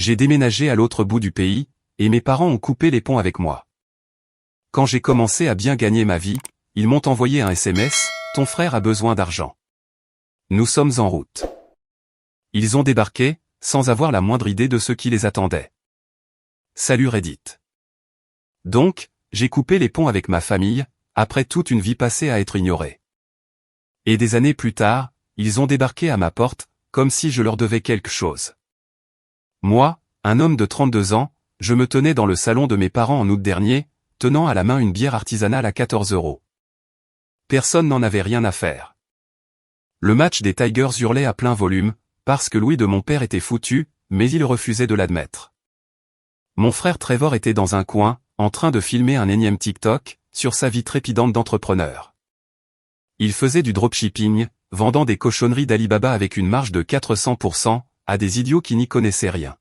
J'ai déménagé à l'autre bout du pays, et mes parents ont coupé les ponts avec moi. Quand j'ai commencé à bien gagner ma vie, ils m'ont envoyé un SMS, « Ton frère a besoin d'argent. Nous sommes en route. » Ils ont débarqué, sans avoir la moindre idée de ce qui les attendait. Salut Reddit. Donc, j'ai coupé les ponts avec ma famille, après toute une vie passée à être ignorée. Et des années plus tard, ils ont débarqué à ma porte, comme si je leur devais quelque chose. Moi, un homme de 32 ans, je me tenais dans le salon de mes parents en août dernier, tenant à la main une bière artisanale à 14 €. Personne n'en avait rien à faire. Le match des Tigers hurlait à plein volume, parce que Louis de mon père était foutu, mais il refusait de l'admettre. Mon frère Trevor était dans un coin, en train de filmer un énième TikTok, sur sa vie trépidante d'entrepreneur. Il faisait du dropshipping, vendant des cochonneries d'Alibaba avec une marge de 400%, à des idiots qui n'y connaissaient rien.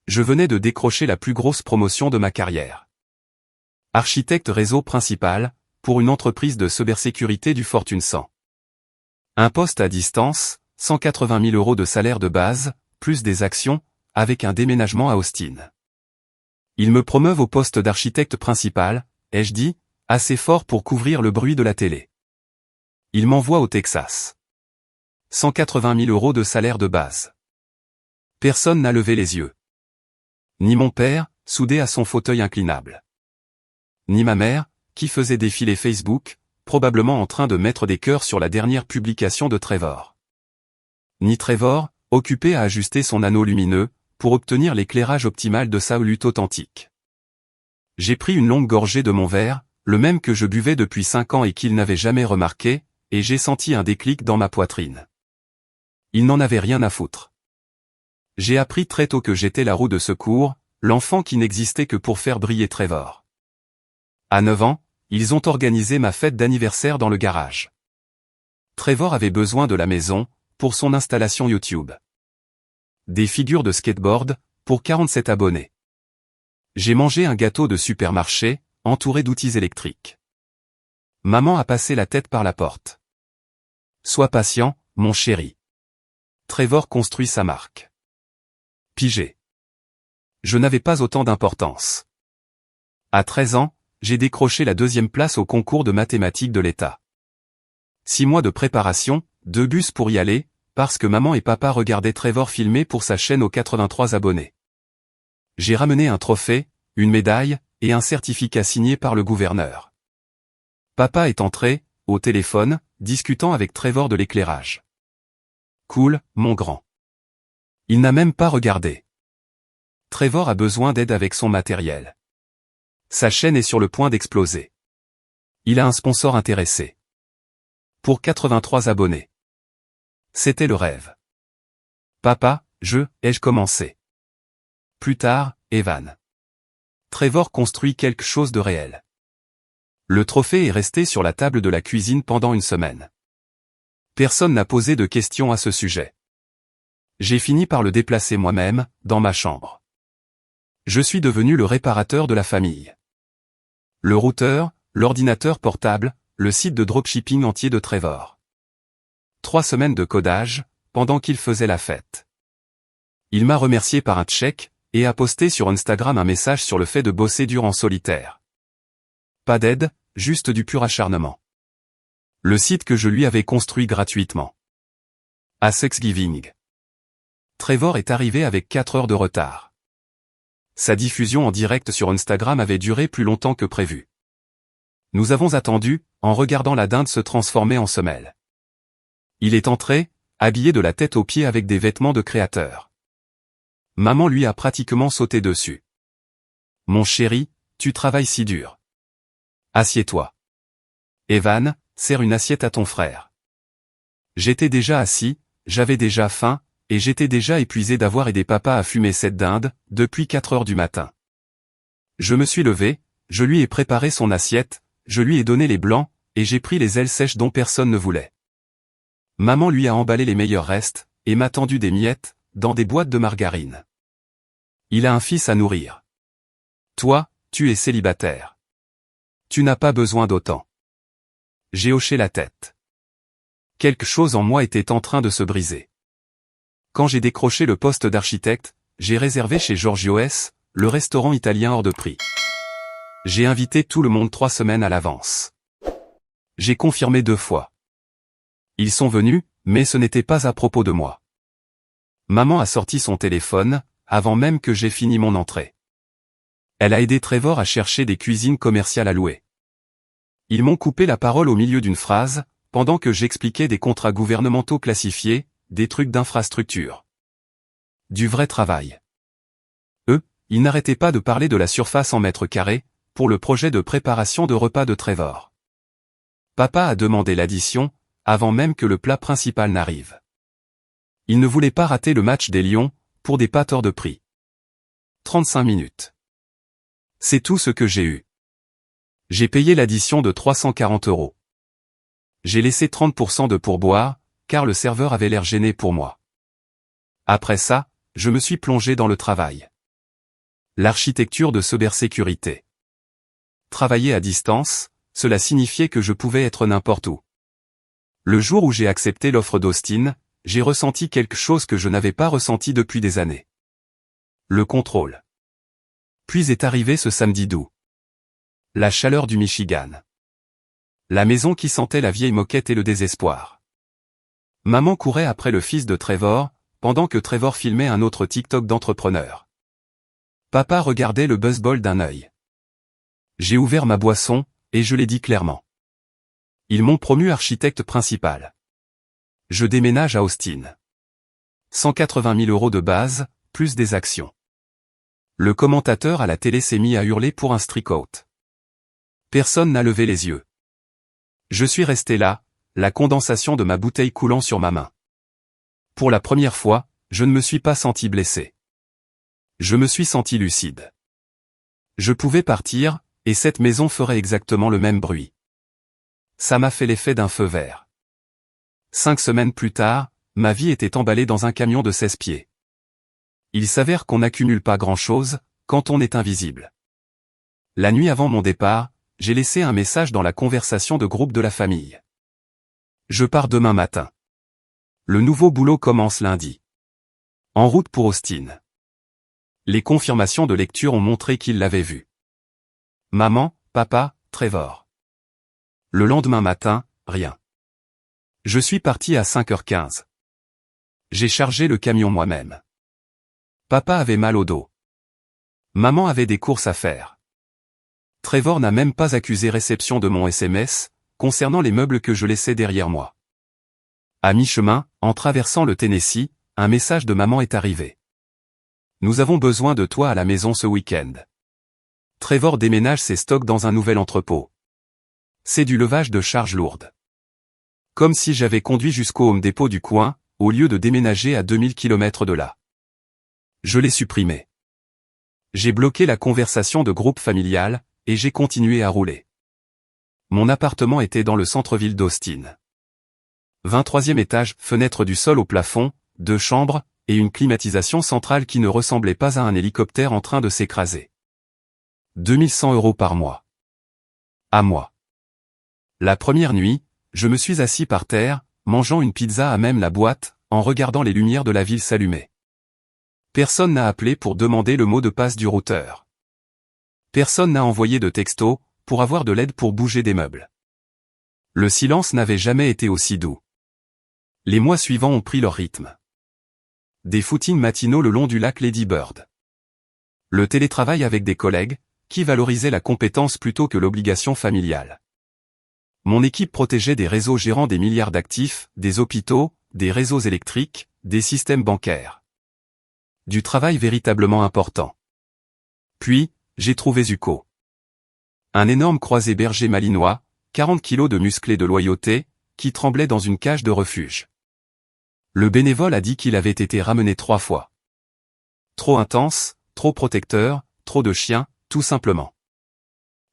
Je venais de décrocher la plus grosse promotion de ma carrière. Architecte réseau principal, pour une entreprise de cybersécurité du Fortune 100. Un poste à distance, 180 000 € de salaire de base, plus des actions, avec un déménagement à Austin. Ils me promeuvent au poste d'architecte principal, ai-je dit, assez fort pour couvrir le bruit de la télé. Ils m'envoient au Texas. 180 000 € de salaire de base. Personne n'a levé les yeux. Ni mon père, soudé à son fauteuil inclinable. Ni ma mère, qui faisait défiler Facebook, probablement en train de mettre des cœurs sur la dernière publication de Trevor. Ni Trevor, occupé à ajuster son anneau lumineux, pour obtenir l'éclairage optimal de sa lutte authentique. J'ai pris une longue gorgée de mon verre, le même que je buvais depuis 5 ans et qu'il n'avait jamais remarqué, et j'ai senti un déclic dans ma poitrine. Il n'en avait rien à foutre. J'ai appris très tôt que j'étais la roue de secours, l'enfant qui n'existait que pour faire briller Trevor. À 9 ans, ils ont organisé ma fête d'anniversaire dans le garage. Trevor avait besoin de la maison, pour son installation YouTube. Des figures de skateboard, pour 47 abonnés. J'ai mangé un gâteau de supermarché, entouré d'outils électriques. Maman a passé la tête par la porte. Sois patient, mon chéri. Trevor construit sa marque. Pigé. Je n'avais pas autant d'importance. À 13 ans, j'ai décroché la 2e place au concours de mathématiques de l'État. 6 mois de préparation, 2 bus pour y aller, parce que maman et papa regardaient Trevor filmer pour sa chaîne aux 83 abonnés. J'ai ramené un trophée, une médaille, et un certificat signé par le gouverneur. Papa est entré, au téléphone, discutant avec Trevor de l'éclairage. Cool, mon grand. Il n'a même pas regardé. Trevor a besoin d'aide avec son matériel. Sa chaîne est sur le point d'exploser. Il a un sponsor intéressé. Pour 83 abonnés. C'était le rêve. Papa, ai-je commencé. Plus tard, Evan. Trevor construit quelque chose de réel. Le trophée est resté sur la table de la cuisine pendant une semaine. Personne n'a posé de questions à ce sujet. J'ai fini par le déplacer moi-même, dans ma chambre. Je suis devenu le réparateur de la famille. Le routeur, l'ordinateur portable, le site de dropshipping entier de Trevor. 3 semaines de codage, pendant qu'il faisait la fête. Il m'a remercié par un chèque, et a posté sur Instagram un message sur le fait de bosser dur en solitaire. Pas d'aide, juste du pur acharnement. Le site que je lui avais construit gratuitement. À Thanksgiving. Trevor est arrivé avec 4 heures de retard. Sa diffusion en direct sur Instagram avait duré plus longtemps que prévu. Nous avons attendu, en regardant la dinde se transformer en semelle. Il est entré, habillé de la tête aux pieds avec des vêtements de créateur. Maman lui a pratiquement sauté dessus. Mon chéri, tu travailles si dur. Assieds-toi. Evan, sers une assiette à ton frère. J'étais déjà assis, j'avais déjà faim, et j'étais déjà épuisé d'avoir aidé papa à fumer cette dinde, depuis 4 heures du matin. Je me suis levé, je lui ai préparé son assiette, je lui ai donné les blancs, et j'ai pris les ailes sèches dont personne ne voulait. Maman lui a emballé les meilleurs restes, et m'a tendu des miettes, dans des boîtes de margarine. Il a un fils à nourrir. Toi, tu es célibataire. Tu n'as pas besoin d'autant. J'ai hoché la tête. Quelque chose en moi était en train de se briser. Quand j'ai décroché le poste d'architecte, j'ai réservé chez Giorgio S, le restaurant italien hors de prix. J'ai invité tout le monde 3 semaines à l'avance. J'ai confirmé 2 fois. Ils sont venus, mais ce n'était pas à propos de moi. Maman a sorti son téléphone, avant même que j'ai fini mon entrée. Elle a aidé Trevor à chercher des cuisines commerciales à louer. Ils m'ont coupé la parole au milieu d'une phrase, pendant que j'expliquais des contrats gouvernementaux classifiés, des trucs d'infrastructure. Du vrai travail. Eux, ils n'arrêtaient pas de parler de la surface en mètres carrés, pour le projet de préparation de repas de Trevor. Papa a demandé l'addition, avant même que le plat principal n'arrive. Il ne voulait pas rater le match des Lions, pour des pâtes hors de prix. 35 minutes. C'est tout ce que j'ai eu. J'ai payé l'addition de 340 €. J'ai laissé 30% de pourboire, car le serveur avait l'air gêné pour moi. Après ça, je me suis plongé dans le travail. L'architecture de cybersécurité. Travailler à distance, cela signifiait que je pouvais être n'importe où. Le jour où j'ai accepté l'offre d'Austin, j'ai ressenti quelque chose que je n'avais pas ressenti depuis des années. Le contrôle. Puis est arrivé ce samedi d'août. La chaleur du Michigan. La maison qui sentait la vieille moquette et le désespoir. Maman courait après le fils de Trevor, pendant que Trevor filmait un autre TikTok d'entrepreneur. Papa regardait le baseball d'un œil. J'ai ouvert ma boisson, et je l'ai dit clairement. Ils m'ont promu architecte principal. Je déménage à Austin. 180 000 € de base, plus des actions. Le commentateur à la télé s'est mis à hurler pour un strikeout. Personne n'a levé les yeux. Je suis resté là, la condensation de ma bouteille coulant sur ma main. Pour la première fois, je ne me suis pas senti blessé. Je me suis senti lucide. Je pouvais partir, et cette maison ferait exactement le même bruit. Ça m'a fait l'effet d'un feu vert. 5 semaines plus tard, ma vie était emballée dans un camion de 16 pieds. Il s'avère qu'on n'accumule pas grand-chose, quand on est invisible. La nuit avant mon départ, j'ai laissé un message dans la conversation de groupe de la famille. Je pars demain matin. Le nouveau boulot commence lundi. En route pour Austin. Les confirmations de lecture ont montré qu'il l'avait vu. Maman, papa, Trevor. Le lendemain matin, rien. Je suis parti à 5h15. J'ai chargé le camion moi-même. Papa avait mal au dos. Maman avait des courses à faire. Trevor n'a même pas accusé réception de mon SMS, concernant les meubles que je laissais derrière moi. À mi-chemin, en traversant le Tennessee, un message de maman est arrivé. Nous avons besoin de toi à la maison ce week-end. Trevor déménage ses stocks dans un nouvel entrepôt. C'est du levage de charges lourdes. Comme si j'avais conduit jusqu'au Home Depot du coin, au lieu de déménager à 2000 km de là. Je l'ai supprimé. J'ai bloqué la conversation de groupe familial, et j'ai continué à rouler. Mon appartement était dans le centre-ville d'Austin. 23e étage, fenêtre du sol au plafond, 2 chambres, et une climatisation centrale qui ne ressemblait pas à un hélicoptère en train de s'écraser. 2100 € par mois. À moi. La première nuit, je me suis assis par terre, mangeant une pizza à même la boîte, en regardant les lumières de la ville s'allumer. Personne n'a appelé pour demander le mot de passe du routeur. Personne n'a envoyé de texto, pour avoir de l'aide pour bouger des meubles. Le silence n'avait jamais été aussi doux. Les mois suivants ont pris leur rythme. Des footings matinaux le long du lac Lady Bird. Le télétravail avec des collègues, qui valorisaient la compétence plutôt que l'obligation familiale. Mon équipe protégeait des réseaux gérant des milliards d'actifs, des hôpitaux, des réseaux électriques, des systèmes bancaires. Du travail véritablement important. Puis, j'ai trouvé Zuko. Un énorme croisé berger malinois, 40 kilos de musclé de loyauté, qui tremblait dans une cage de refuge. Le bénévole a dit qu'il avait été ramené 3 fois. Trop intense, trop protecteur, trop de chiens, tout simplement.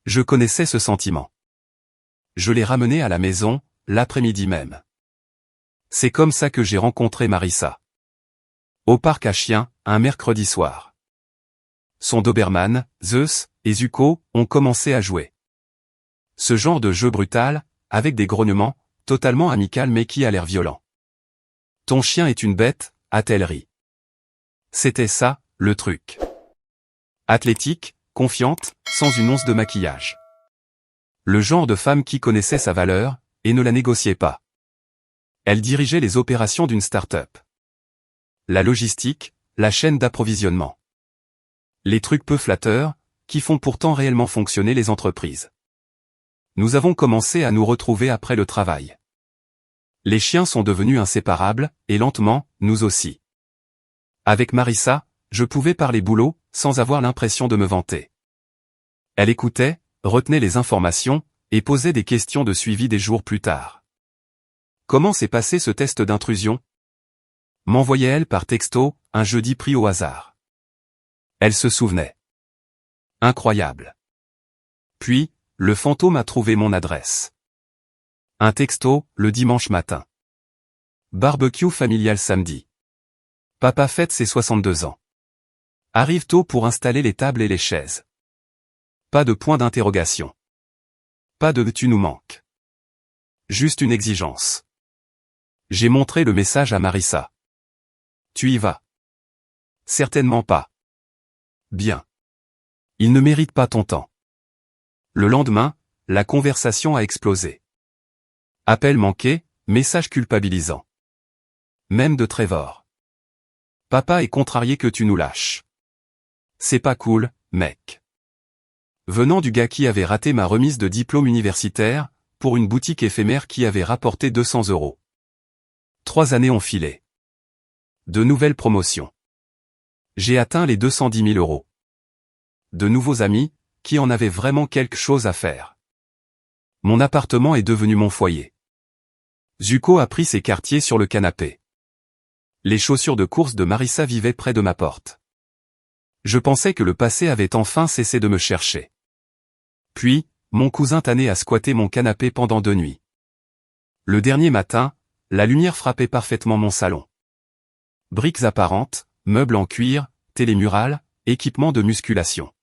Je connaissais ce sentiment. Je l'ai ramené à la maison, l'après-midi même. C'est comme ça que j'ai rencontré Marissa. Au parc à chiens, un mercredi soir. Son Doberman, Zeus, et Zuko, ont commencé à jouer. Ce genre de jeu brutal, avec des grognements, totalement amical mais qui a l'air violent. Ton chien est une bête, a-t-elle ri. C'était ça, le truc. Athlétique, confiante, sans une once de maquillage. Le genre de femme qui connaissait sa valeur, et ne la négociait pas. Elle dirigeait les opérations d'une start-up. La logistique, la chaîne d'approvisionnement. Les trucs peu flatteurs, qui font pourtant réellement fonctionner les entreprises. Nous avons commencé à nous retrouver après le travail. Les chiens sont devenus inséparables, et lentement, nous aussi. Avec Marissa, je pouvais parler boulot, sans avoir l'impression de me vanter. Elle écoutait, retenait les informations, et posait des questions de suivi des jours plus tard. Comment s'est passé ce test d'intrusion? M'envoyait-elle par texto, un jeudi pris au hasard. Elle se souvenait. Incroyable. Puis, le fantôme a trouvé mon adresse. Un texto, le dimanche matin. Barbecue familial samedi. Papa fête ses 62 ans. Arrive tôt pour installer les tables et les chaises. Pas de point d'interrogation. Pas de « tu nous manques ». Juste une exigence. J'ai montré le message à Marissa. Tu y vas? Certainement pas. Bien. Il ne mérite pas ton temps. Le lendemain, la conversation a explosé. Appel manqué, message culpabilisant. Même de Trevor. Papa est contrarié que tu nous lâches. C'est pas cool, mec. Venant du gars qui avait raté ma remise de diplôme universitaire, pour une boutique éphémère qui avait rapporté 200 €. 3 années ont filé. De nouvelles promotions. J'ai atteint les 210 000 €. De nouveaux amis, qui en avaient vraiment quelque chose à faire. Mon appartement est devenu mon foyer. Zuko a pris ses quartiers sur le canapé. Les chaussures de course de Marissa vivaient près de ma porte. Je pensais que le passé avait enfin cessé de me chercher. Puis, mon cousin tanné a squatté mon canapé pendant 2 nuits. Le dernier matin, la lumière frappait parfaitement mon salon. Briques apparentes, meubles en cuir, télémurales, équipements de musculation.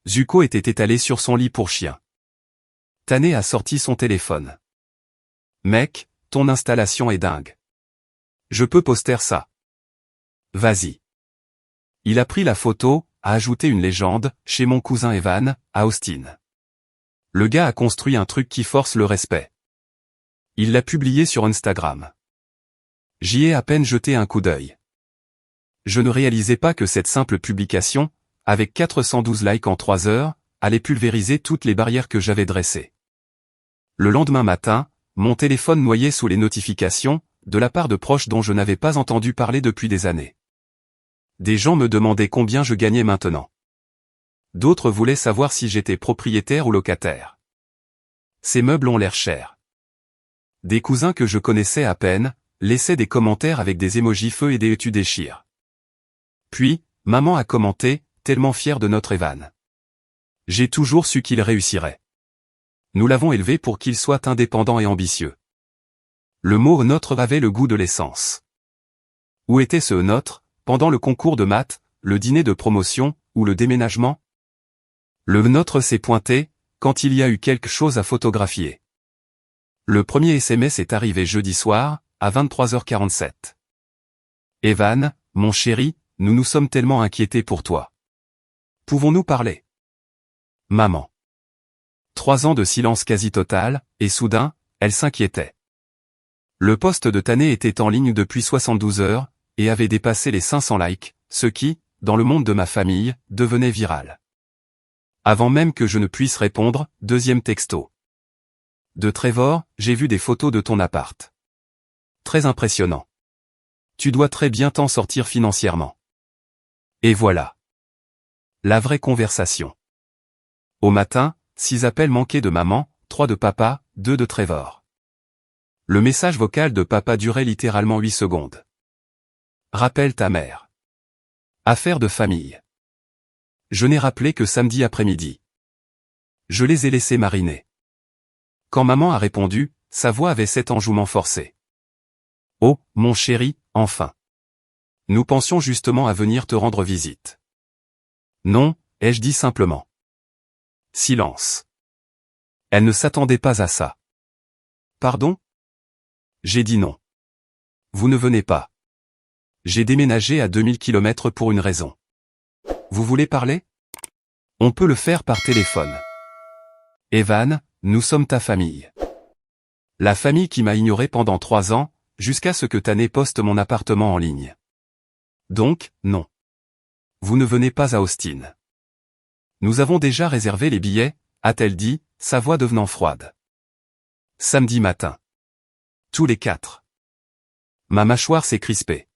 Zuko était étalé sur son lit pour chien. Tanné a sorti son téléphone. Mec, ton installation est dingue. Je peux poster ça. Vas-y. Il a pris la photo, a ajouté une légende, chez mon cousin Evan, à Austin. Le gars a construit un truc qui force le respect. Il l'a publié sur Instagram. J'y ai à peine jeté un coup d'œil. Je ne réalisais pas que cette simple publication, avec 412 likes en 3 heures, allait pulvériser toutes les barrières que j'avais dressées. Le lendemain matin, mon téléphone noyait sous les notifications, de la part de proches dont je n'avais pas entendu parler depuis des années. Des gens me demandaient combien je gagnais maintenant. D'autres voulaient savoir si j'étais propriétaire ou locataire. Ces meubles ont l'air chers. Des cousins que je connaissais à peine, laissaient des commentaires avec des émojis feu et des tu déchires. Puis, maman a commenté, tellement fière de notre Evan. J'ai toujours su qu'il réussirait. Nous l'avons élevé pour qu'il soit indépendant et ambitieux. Le mot notre avait le goût de l'essence. Où était ce notre, pendant le concours de maths, le dîner de promotion, ou le déménagement? Le nôtre s'est pointé, quand il y a eu quelque chose à photographier. Le premier SMS est arrivé jeudi soir, à 23h47. Evan, mon chéri, nous nous sommes tellement inquiétés pour toi. Pouvons-nous parler? Maman. 3 ans de silence quasi total, et soudain, elle s'inquiétait. Le post de Tanné était en ligne depuis 72 heures, et avait dépassé les 500 likes, ce qui, dans le monde de ma famille, devenait viral. Avant même que je ne puisse répondre, deuxième texto. De Trevor, j'ai vu des photos de ton appart. Très impressionnant. Tu dois très bien t'en sortir financièrement. Et voilà. La vraie conversation. Au matin, 6 appels manqués de maman, 3 de papa, 2 de Trevor. Le message vocal de papa durait littéralement 8 secondes. Rappelle ta mère. Affaire de famille. Je n'ai rappelé que samedi après-midi. Je les ai laissés mariner. Quand maman a répondu, sa voix avait cet enjouement forcé. Oh, mon chéri, enfin. Nous pensions justement à venir te rendre visite. Non, ai-je dit simplement. Silence. Elle ne s'attendait pas à ça. Pardon? J'ai dit non. Vous ne venez pas. J'ai déménagé à 2000 km pour une raison. Vous voulez parler? On peut le faire par téléphone. Evan, nous sommes ta famille. La famille qui m'a ignoré pendant 3 ans, jusqu'à ce que Tané poste mon appartement en ligne. Donc, non. Vous ne venez pas à Austin. Nous avons déjà réservé les billets, a-t-elle dit, sa voix devenant froide. Samedi matin. Tous les 4. Ma mâchoire s'est crispée.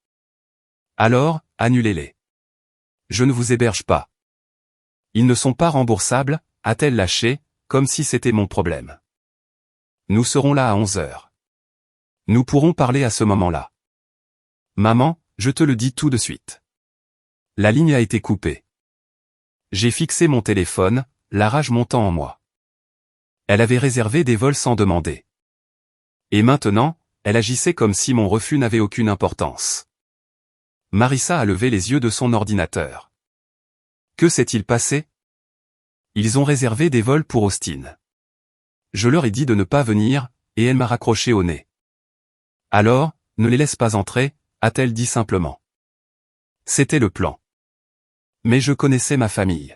Alors, annulez-les. Je ne vous héberge pas. Ils ne sont pas remboursables, a-t-elle lâché, comme si c'était mon problème. Nous serons là à 11h. Nous pourrons parler à ce moment-là. Maman, je te le dis tout de suite. La ligne a été coupée. J'ai fixé mon téléphone, la rage montant en moi. Elle avait réservé des vols sans demander. Et maintenant, elle agissait comme si mon refus n'avait aucune importance. Marissa a levé les yeux de son ordinateur. Que s'est-il passé? Ils ont réservé des vols pour Austin. Je leur ai dit de ne pas venir, et elle m'a raccroché au nez. Alors, ne les laisse pas entrer, a-t-elle dit simplement. C'était le plan. Mais je connaissais ma famille.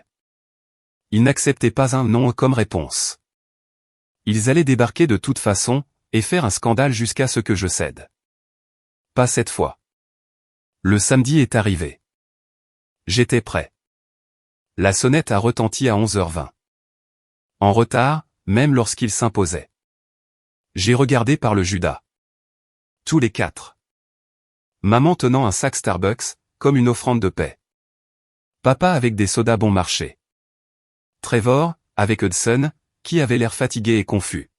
Ils n'acceptaient pas un non comme réponse. Ils allaient débarquer de toute façon, et faire un scandale jusqu'à ce que je cède. Pas cette fois. Le samedi est arrivé. J'étais prêt. La sonnette a retenti à 11h20. En retard, même lorsqu'il s'imposait. J'ai regardé par le Judas. Tous les 4. Maman tenant un sac Starbucks, comme une offrande de paix. Papa avec des sodas bon marché. Trevor, avec Hudson, qui avait l'air fatigué et confus.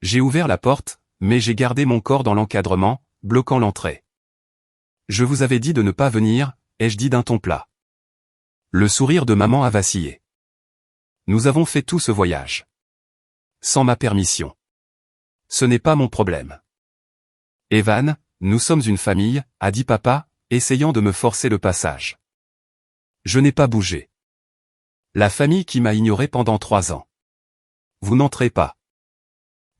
J'ai ouvert la porte, mais j'ai gardé mon corps dans l'encadrement, bloquant l'entrée. Je vous avais dit de ne pas venir, ai-je dit d'un ton plat. Le sourire de maman a vacillé. Nous avons fait tout ce voyage. Sans ma permission. Ce n'est pas mon problème. Evan, nous sommes une famille, a dit papa, essayant de me forcer le passage. Je n'ai pas bougé. La famille qui m'a ignoré pendant 3 ans. Vous n'entrez pas.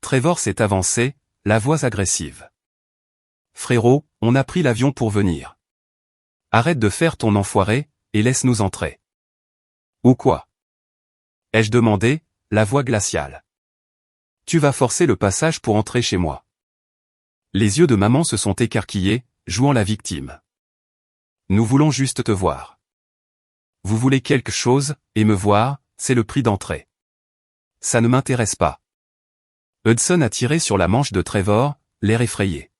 Trevor s'est avancé, la voix agressive. Frérot, on a pris l'avion pour venir. Arrête de faire ton enfoiré, et laisse-nous entrer. Ou quoi? Ai-je demandé, la voix glaciale. Tu vas forcer le passage pour entrer chez moi. Les yeux de maman se sont écarquillés, jouant la victime. Nous voulons juste te voir. Vous voulez quelque chose, et me voir, c'est le prix d'entrée. Ça ne m'intéresse pas. Hudson a tiré sur la manche de Trevor, l'air effrayé.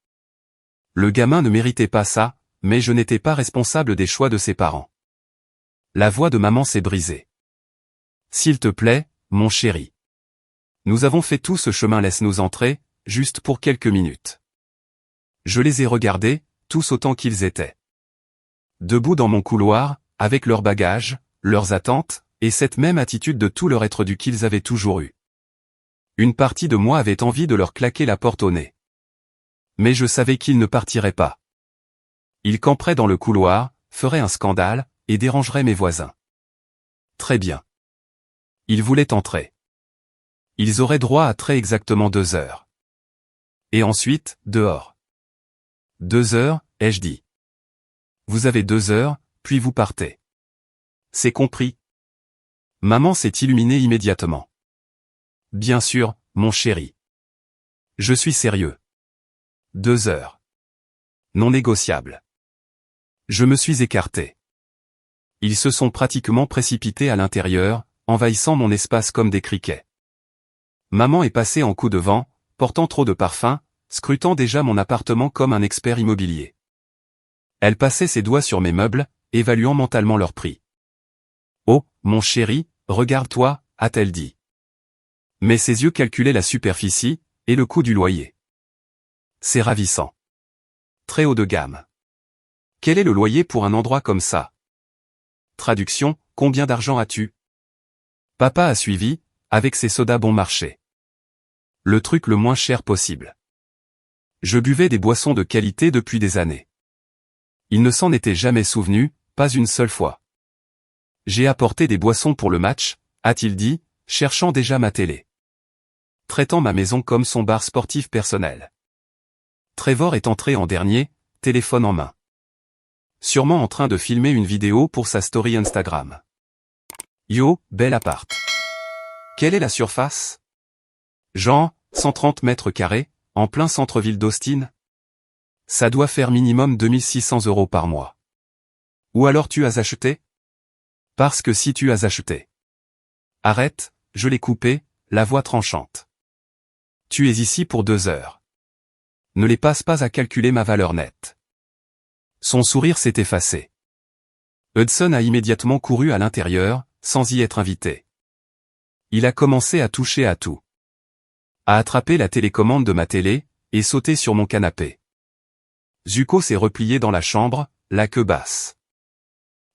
Le gamin ne méritait pas ça, mais je n'étais pas responsable des choix de ses parents. La voix de maman s'est brisée. S'il te plaît, mon chéri. Nous avons fait tout ce chemin, laisse-nous entrer, juste pour quelques minutes. Je les ai regardés, tous autant qu'ils étaient. Debout dans mon couloir, avec leurs bagages, leurs attentes, et cette même attitude de tout leur être dû qu'ils avaient toujours eu. Une partie de moi avait envie de leur claquer la porte au nez. Mais je savais qu'ils ne partiraient pas. Ils camperaient dans le couloir, feraient un scandale, et dérangeraient mes voisins. Très bien. Ils voulaient entrer. Ils auraient droit à très exactement 2 heures. Et ensuite, dehors. 2 heures, ai-je dit. Vous avez 2 heures, puis vous partez. C'est compris. Maman s'est illuminée immédiatement. Bien sûr, mon chéri. Je suis sérieux. 2 heures. Non négociable. Je me suis écarté. Ils se sont pratiquement précipités à l'intérieur, envahissant mon espace comme des criquets. Maman est passée en coup de vent, portant trop de parfum, scrutant déjà mon appartement comme un expert immobilier. Elle passait ses doigts sur mes meubles, évaluant mentalement leur prix. Oh, mon chéri, regarde-toi, a-t-elle dit. Mais ses yeux calculaient la superficie, et le coût du loyer. C'est ravissant. Très haut de gamme. Quel est le loyer pour un endroit comme ça? Traduction, combien d'argent as-tu? Papa a suivi, avec ses sodas bon marché. Le truc le moins cher possible. Je buvais des boissons de qualité depuis des années. Il ne s'en était jamais souvenu, pas une seule fois. J'ai apporté des boissons pour le match, a-t-il dit, cherchant déjà ma télé. Traitant ma maison comme son bar sportif personnel. Trevor est entré en dernier, téléphone en main. Sûrement en train de filmer une vidéo pour sa story Instagram. Yo, bel appart. Quelle est la surface? Genre, 130 mètres carrés, en plein centre-ville d'Austin? Ça doit faire minimum 2600 € par mois. Ou alors tu as acheté? Parce que si tu as acheté. Arrête, je l'ai coupé, la voix tranchante. Tu es ici pour 2 heures. Ne les passe pas à calculer ma valeur nette. Son sourire s'est effacé. Hudson a immédiatement couru à l'intérieur, sans y être invité. Il a commencé à toucher à tout. A attrapé la télécommande de ma télé, et sauté sur mon canapé. Zuko s'est replié dans la chambre, la queue basse.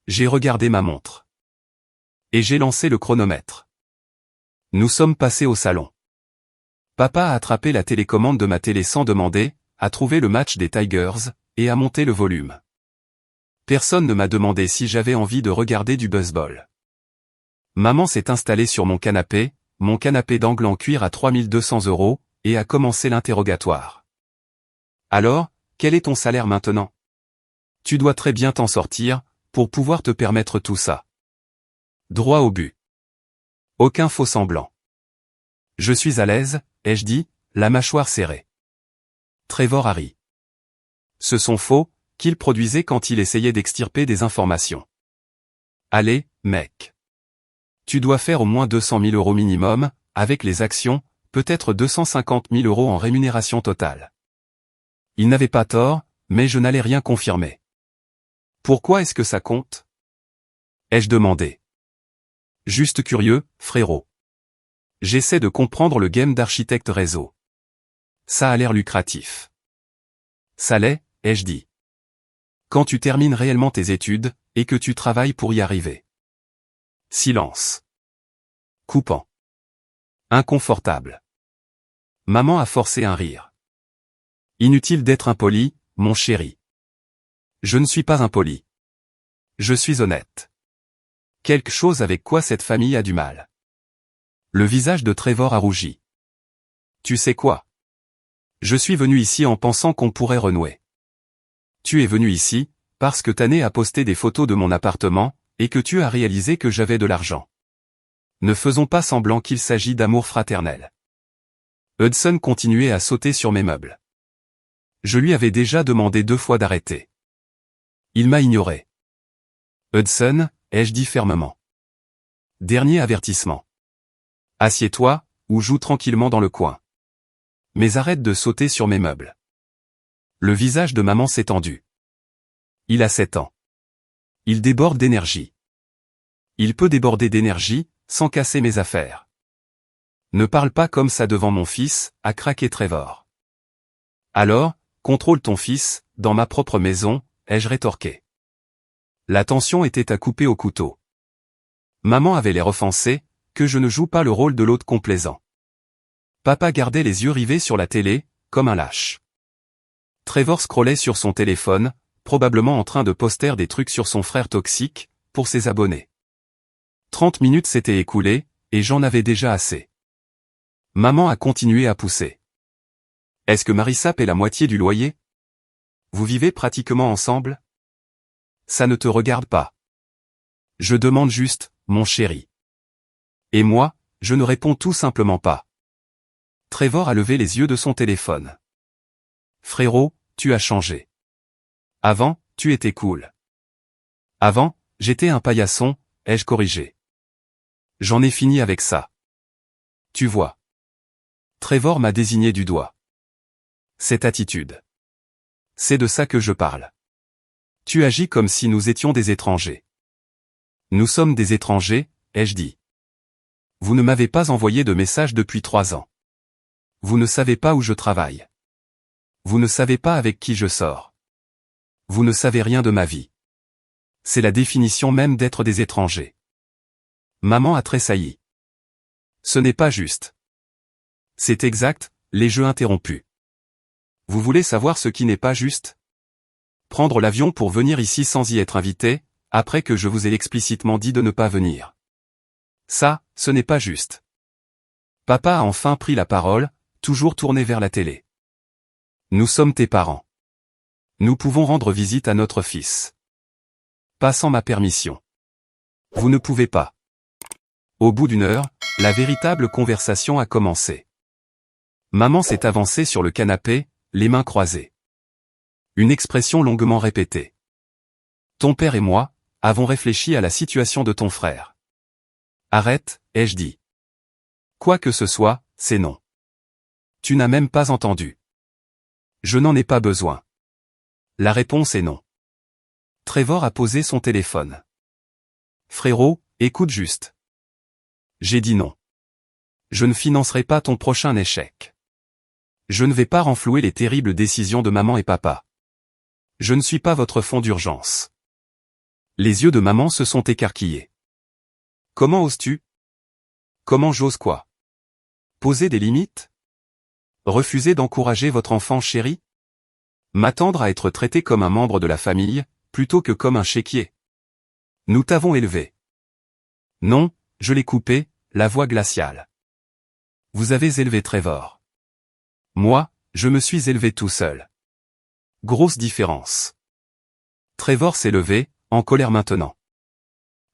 J'ai regardé ma montre. Et j'ai lancé le chronomètre. Nous sommes passés au salon. Papa a attrapé la télécommande de ma télé sans demander, a trouvé le match des Tigers, et a monté le volume. Personne ne m'a demandé si j'avais envie de regarder du baseball. Maman s'est installée sur mon canapé d'angle en cuir à 3200 €, et a commencé l'interrogatoire. Alors, quel est ton salaire maintenant? Tu dois très bien t'en sortir, pour pouvoir te permettre tout ça. Droit au but. Aucun faux semblant. Je suis à l'aise, ai-je dit, la mâchoire serrée. Trevor a ri. Ce sont faux, qu'il produisait quand il essayait d'extirper des informations. Allez, mec. Tu dois faire au moins 200 000 € minimum, avec les actions, peut-être 250 000 € en rémunération totale. Il n'avait pas tort, mais je n'allais rien confirmer. Pourquoi est-ce que ça compte? Ai-je demandé. Juste curieux, frérot. J'essaie de comprendre le game d'architecte réseau. Ça a l'air lucratif. Ça l'est, ai-je dit. Quand tu termines réellement tes études, et que tu travailles pour y arriver. Silence. Coupant. Inconfortable. Maman a forcé un rire. Inutile d'être impoli, mon chéri. Je ne suis pas impoli. Je suis honnête. Quelque chose avec quoi cette famille a du mal. Le visage de Trevor a rougi. Tu sais quoi? Je suis venu ici en pensant qu'on pourrait renouer. Tu es venu ici, parce que Tané a posté des photos de mon appartement, et que tu as réalisé que j'avais de l'argent. Ne faisons pas semblant qu'il s'agit d'amour fraternel. Hudson continuait à sauter sur mes meubles. Je lui avais déjà demandé 2 fois d'arrêter. Il m'a ignoré. Hudson, ai-je dit fermement. Dernier avertissement. Assieds-toi, ou joue tranquillement dans le coin. Mais arrête de sauter sur mes meubles. Le visage de maman s'est tendu. Il a 7 ans. Il déborde d'énergie. Il peut déborder d'énergie, sans casser mes affaires. Ne parle pas comme ça devant mon fils, a craqué Trevor. Alors, contrôle ton fils, dans ma propre maison, ai-je rétorqué. La tension était à couper au couteau. Maman avait l'air offensée, que je ne joue pas le rôle de l'hôte complaisant. Papa gardait les yeux rivés sur la télé, comme un lâche. Trevor scrollait sur son téléphone, probablement en train de poster des trucs sur son frère toxique, pour ses abonnés. 30 minutes s'étaient écoulées, et j'en avais déjà assez. Maman a continué à pousser. Est-ce que Marissa paie la moitié du loyer? Vous vivez pratiquement ensemble? Ça ne te regarde pas. Je demande juste, mon chéri. Et moi, je ne réponds tout simplement pas. Trevor a levé les yeux de son téléphone. Frérot, tu as changé. Avant, tu étais cool. Avant, j'étais un paillasson, ai-je corrigé. J'en ai fini avec ça. Tu vois. Trevor m'a désigné du doigt. Cette attitude. C'est de ça que je parle. Tu agis comme si nous étions des étrangers. Nous sommes des étrangers, ai-je dit. Vous ne m'avez pas envoyé de message depuis 3 ans. Vous ne savez pas où je travaille. Vous ne savez pas avec qui je sors. Vous ne savez rien de ma vie. C'est la définition même d'être des étrangers. Maman a tressailli. Ce n'est pas juste. C'est exact, les jeux interrompus. Vous voulez savoir ce qui n'est pas juste? Prendre l'avion pour venir ici sans y être invité, après que je vous ai explicitement dit de ne pas venir. Ça, ce n'est pas juste. Papa a enfin pris la parole, toujours tourné vers la télé. Nous sommes tes parents. Nous pouvons rendre visite à notre fils. pas sans ma permission. Vous ne pouvez pas. Au bout d'une heure, la véritable conversation a commencé. Maman s'est avancée sur le canapé, les mains croisées. Une expression longuement répétée. Ton père et moi avons réfléchi à la situation de ton frère. Arrête, ai-je dit. Quoi que ce soit, c'est non. Tu n'as même pas entendu. Je n'en ai pas besoin. La réponse est non. Trevor a posé son téléphone. Frérot, écoute juste. J'ai dit non. Je ne financerai pas ton prochain échec. Je ne vais pas renflouer les terribles décisions de maman et papa. Je ne suis pas votre fonds d'urgence. Les yeux de maman se sont écarquillés. Comment oses-tu? Comment j'ose quoi? Poser des limites? Refuser d'encourager votre enfant chéri? M'attendre à être traité comme un membre de la famille, plutôt que comme un chéquier. Nous t'avons élevé. Non, je l'ai coupé, la voix glaciale. Vous avez élevé Trevor. Moi, je me suis élevé tout seul. Grosse différence. Trevor s'est levé, en colère maintenant.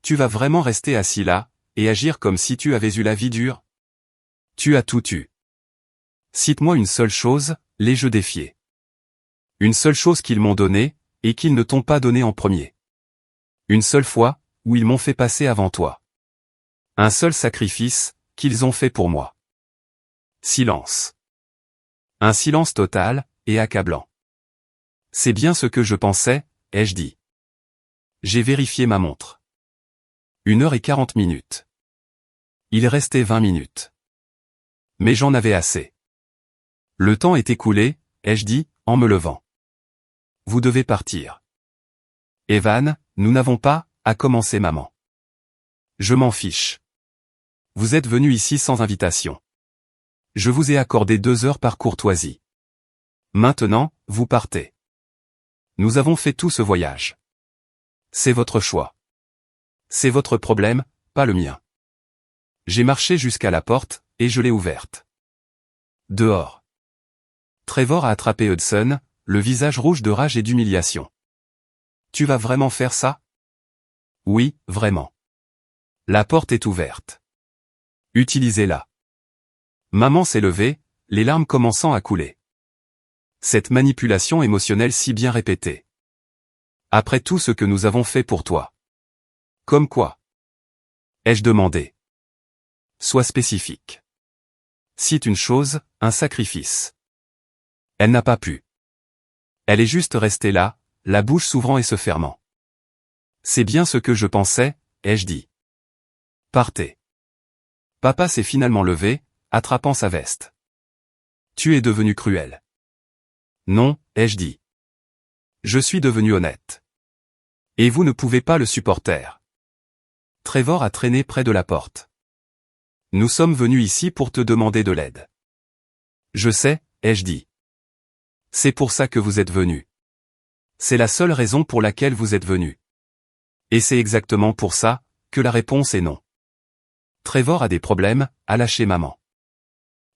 Tu vas vraiment rester assis là, et agir comme si tu avais eu la vie dure? Tu as tout eu. Cite-moi une seule chose, les jeux défiés. Une seule chose qu'ils m'ont donnée, et qu'ils ne t'ont pas donnée en premier. Une seule fois, où ils m'ont fait passer avant toi. Un seul sacrifice, qu'ils ont fait pour moi. Silence. Un silence total, et accablant. C'est bien ce que je pensais, ai-je dit. J'ai vérifié ma montre. 1h40. Il restait 20 minutes. Mais j'en avais assez. Le temps est écoulé, ai-je dit, en me levant. Vous devez partir. Evan, nous n'avons pas, a commencé maman. Je m'en fiche. Vous êtes venu ici sans invitation. Je vous ai accordé 2 heures par courtoisie. Maintenant, vous partez. Nous avons fait tout ce voyage. C'est votre choix. C'est votre problème, pas le mien. J'ai marché jusqu'à la porte, et je l'ai ouverte. Dehors. Trevor a attrapé Hudson, le visage rouge de rage et d'humiliation. Tu vas vraiment faire ça? Oui, vraiment. La porte est ouverte. Utilisez-la. Maman s'est levée, les larmes commençant à couler. Cette manipulation émotionnelle si bien répétée. Après tout ce que nous avons fait pour toi. Comme quoi? Ai-je demandé. Sois spécifique. Cite une chose, un sacrifice. Elle n'a pas pu. Elle est juste restée là, la bouche s'ouvrant et se fermant. C'est bien ce que je pensais, ai-je dit. Partez. Papa s'est finalement levé, attrapant sa veste. Tu es devenu cruel. Non, ai-je dit. Je suis devenu honnête. Et vous ne pouvez pas le supporter. Trevor a traîné près de la porte. Nous sommes venus ici pour te demander de l'aide. Je sais, ai-je dit. C'est pour ça que vous êtes venu. C'est la seule raison pour laquelle vous êtes venu. Et c'est exactement pour ça, que la réponse est non. Trevor a des problèmes, a lâché maman.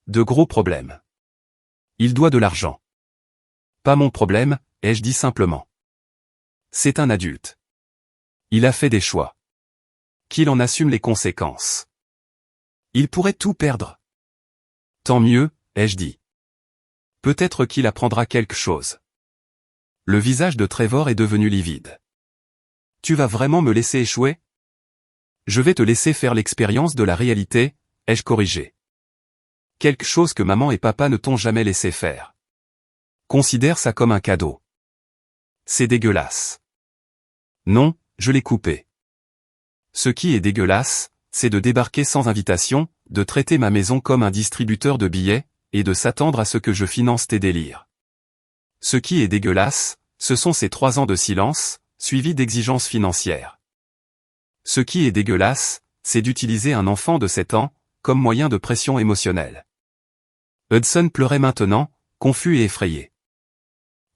De gros problèmes. Il doit de l'argent. Pas mon problème, ai-je dit simplement. C'est un adulte. Il a fait des choix. Qu'il en assume les conséquences. Il pourrait tout perdre. Tant mieux, ai-je dit. Peut-être qu'il apprendra quelque chose. Le visage de Trevor est devenu livide. Tu vas vraiment me laisser échouer? Je vais te laisser faire l'expérience de la réalité, ai-je corrigé. Quelque chose que maman et papa ne t'ont jamais laissé faire. Considère ça comme un cadeau. C'est dégueulasse. Non, je l'ai coupé. Ce qui est dégueulasse, c'est de débarquer sans invitation, de traiter ma maison comme un distributeur de billets, et de s'attendre à ce que je finance tes délires. Ce qui est dégueulasse, ce sont ces 3 ans de silence, suivis d'exigences financières. Ce qui est dégueulasse, c'est d'utiliser un enfant de 7 ans, comme moyen de pression émotionnelle. Hudson pleurait maintenant, confus et effrayé.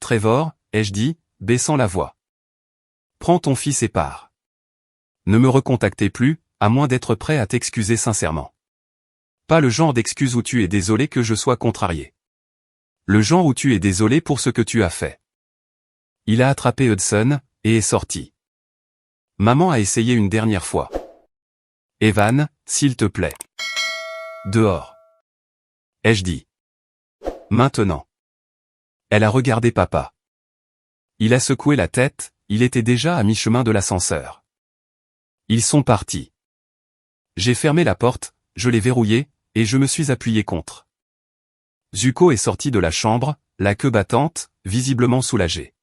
Trevor, ai-je dit, baissant la voix. Prends ton fils et pars. Ne me recontactez plus, à moins d'être prêt à t'excuser sincèrement. Pas le genre d'excuse où tu es désolé que je sois contrarié. Le genre où tu es désolé pour ce que tu as fait. Il a attrapé Hudson, et est sorti. Maman a essayé une dernière fois. Evan, s'il te plaît. Dehors. Ai-je dit. Maintenant. Elle a regardé papa. Il a secoué la tête, il était déjà à mi-chemin de l'ascenseur. Ils sont partis. J'ai fermé la porte, je l'ai verrouillée, et je me suis appuyé contre. Zuko est sorti de la chambre, la queue battante, visiblement soulagé.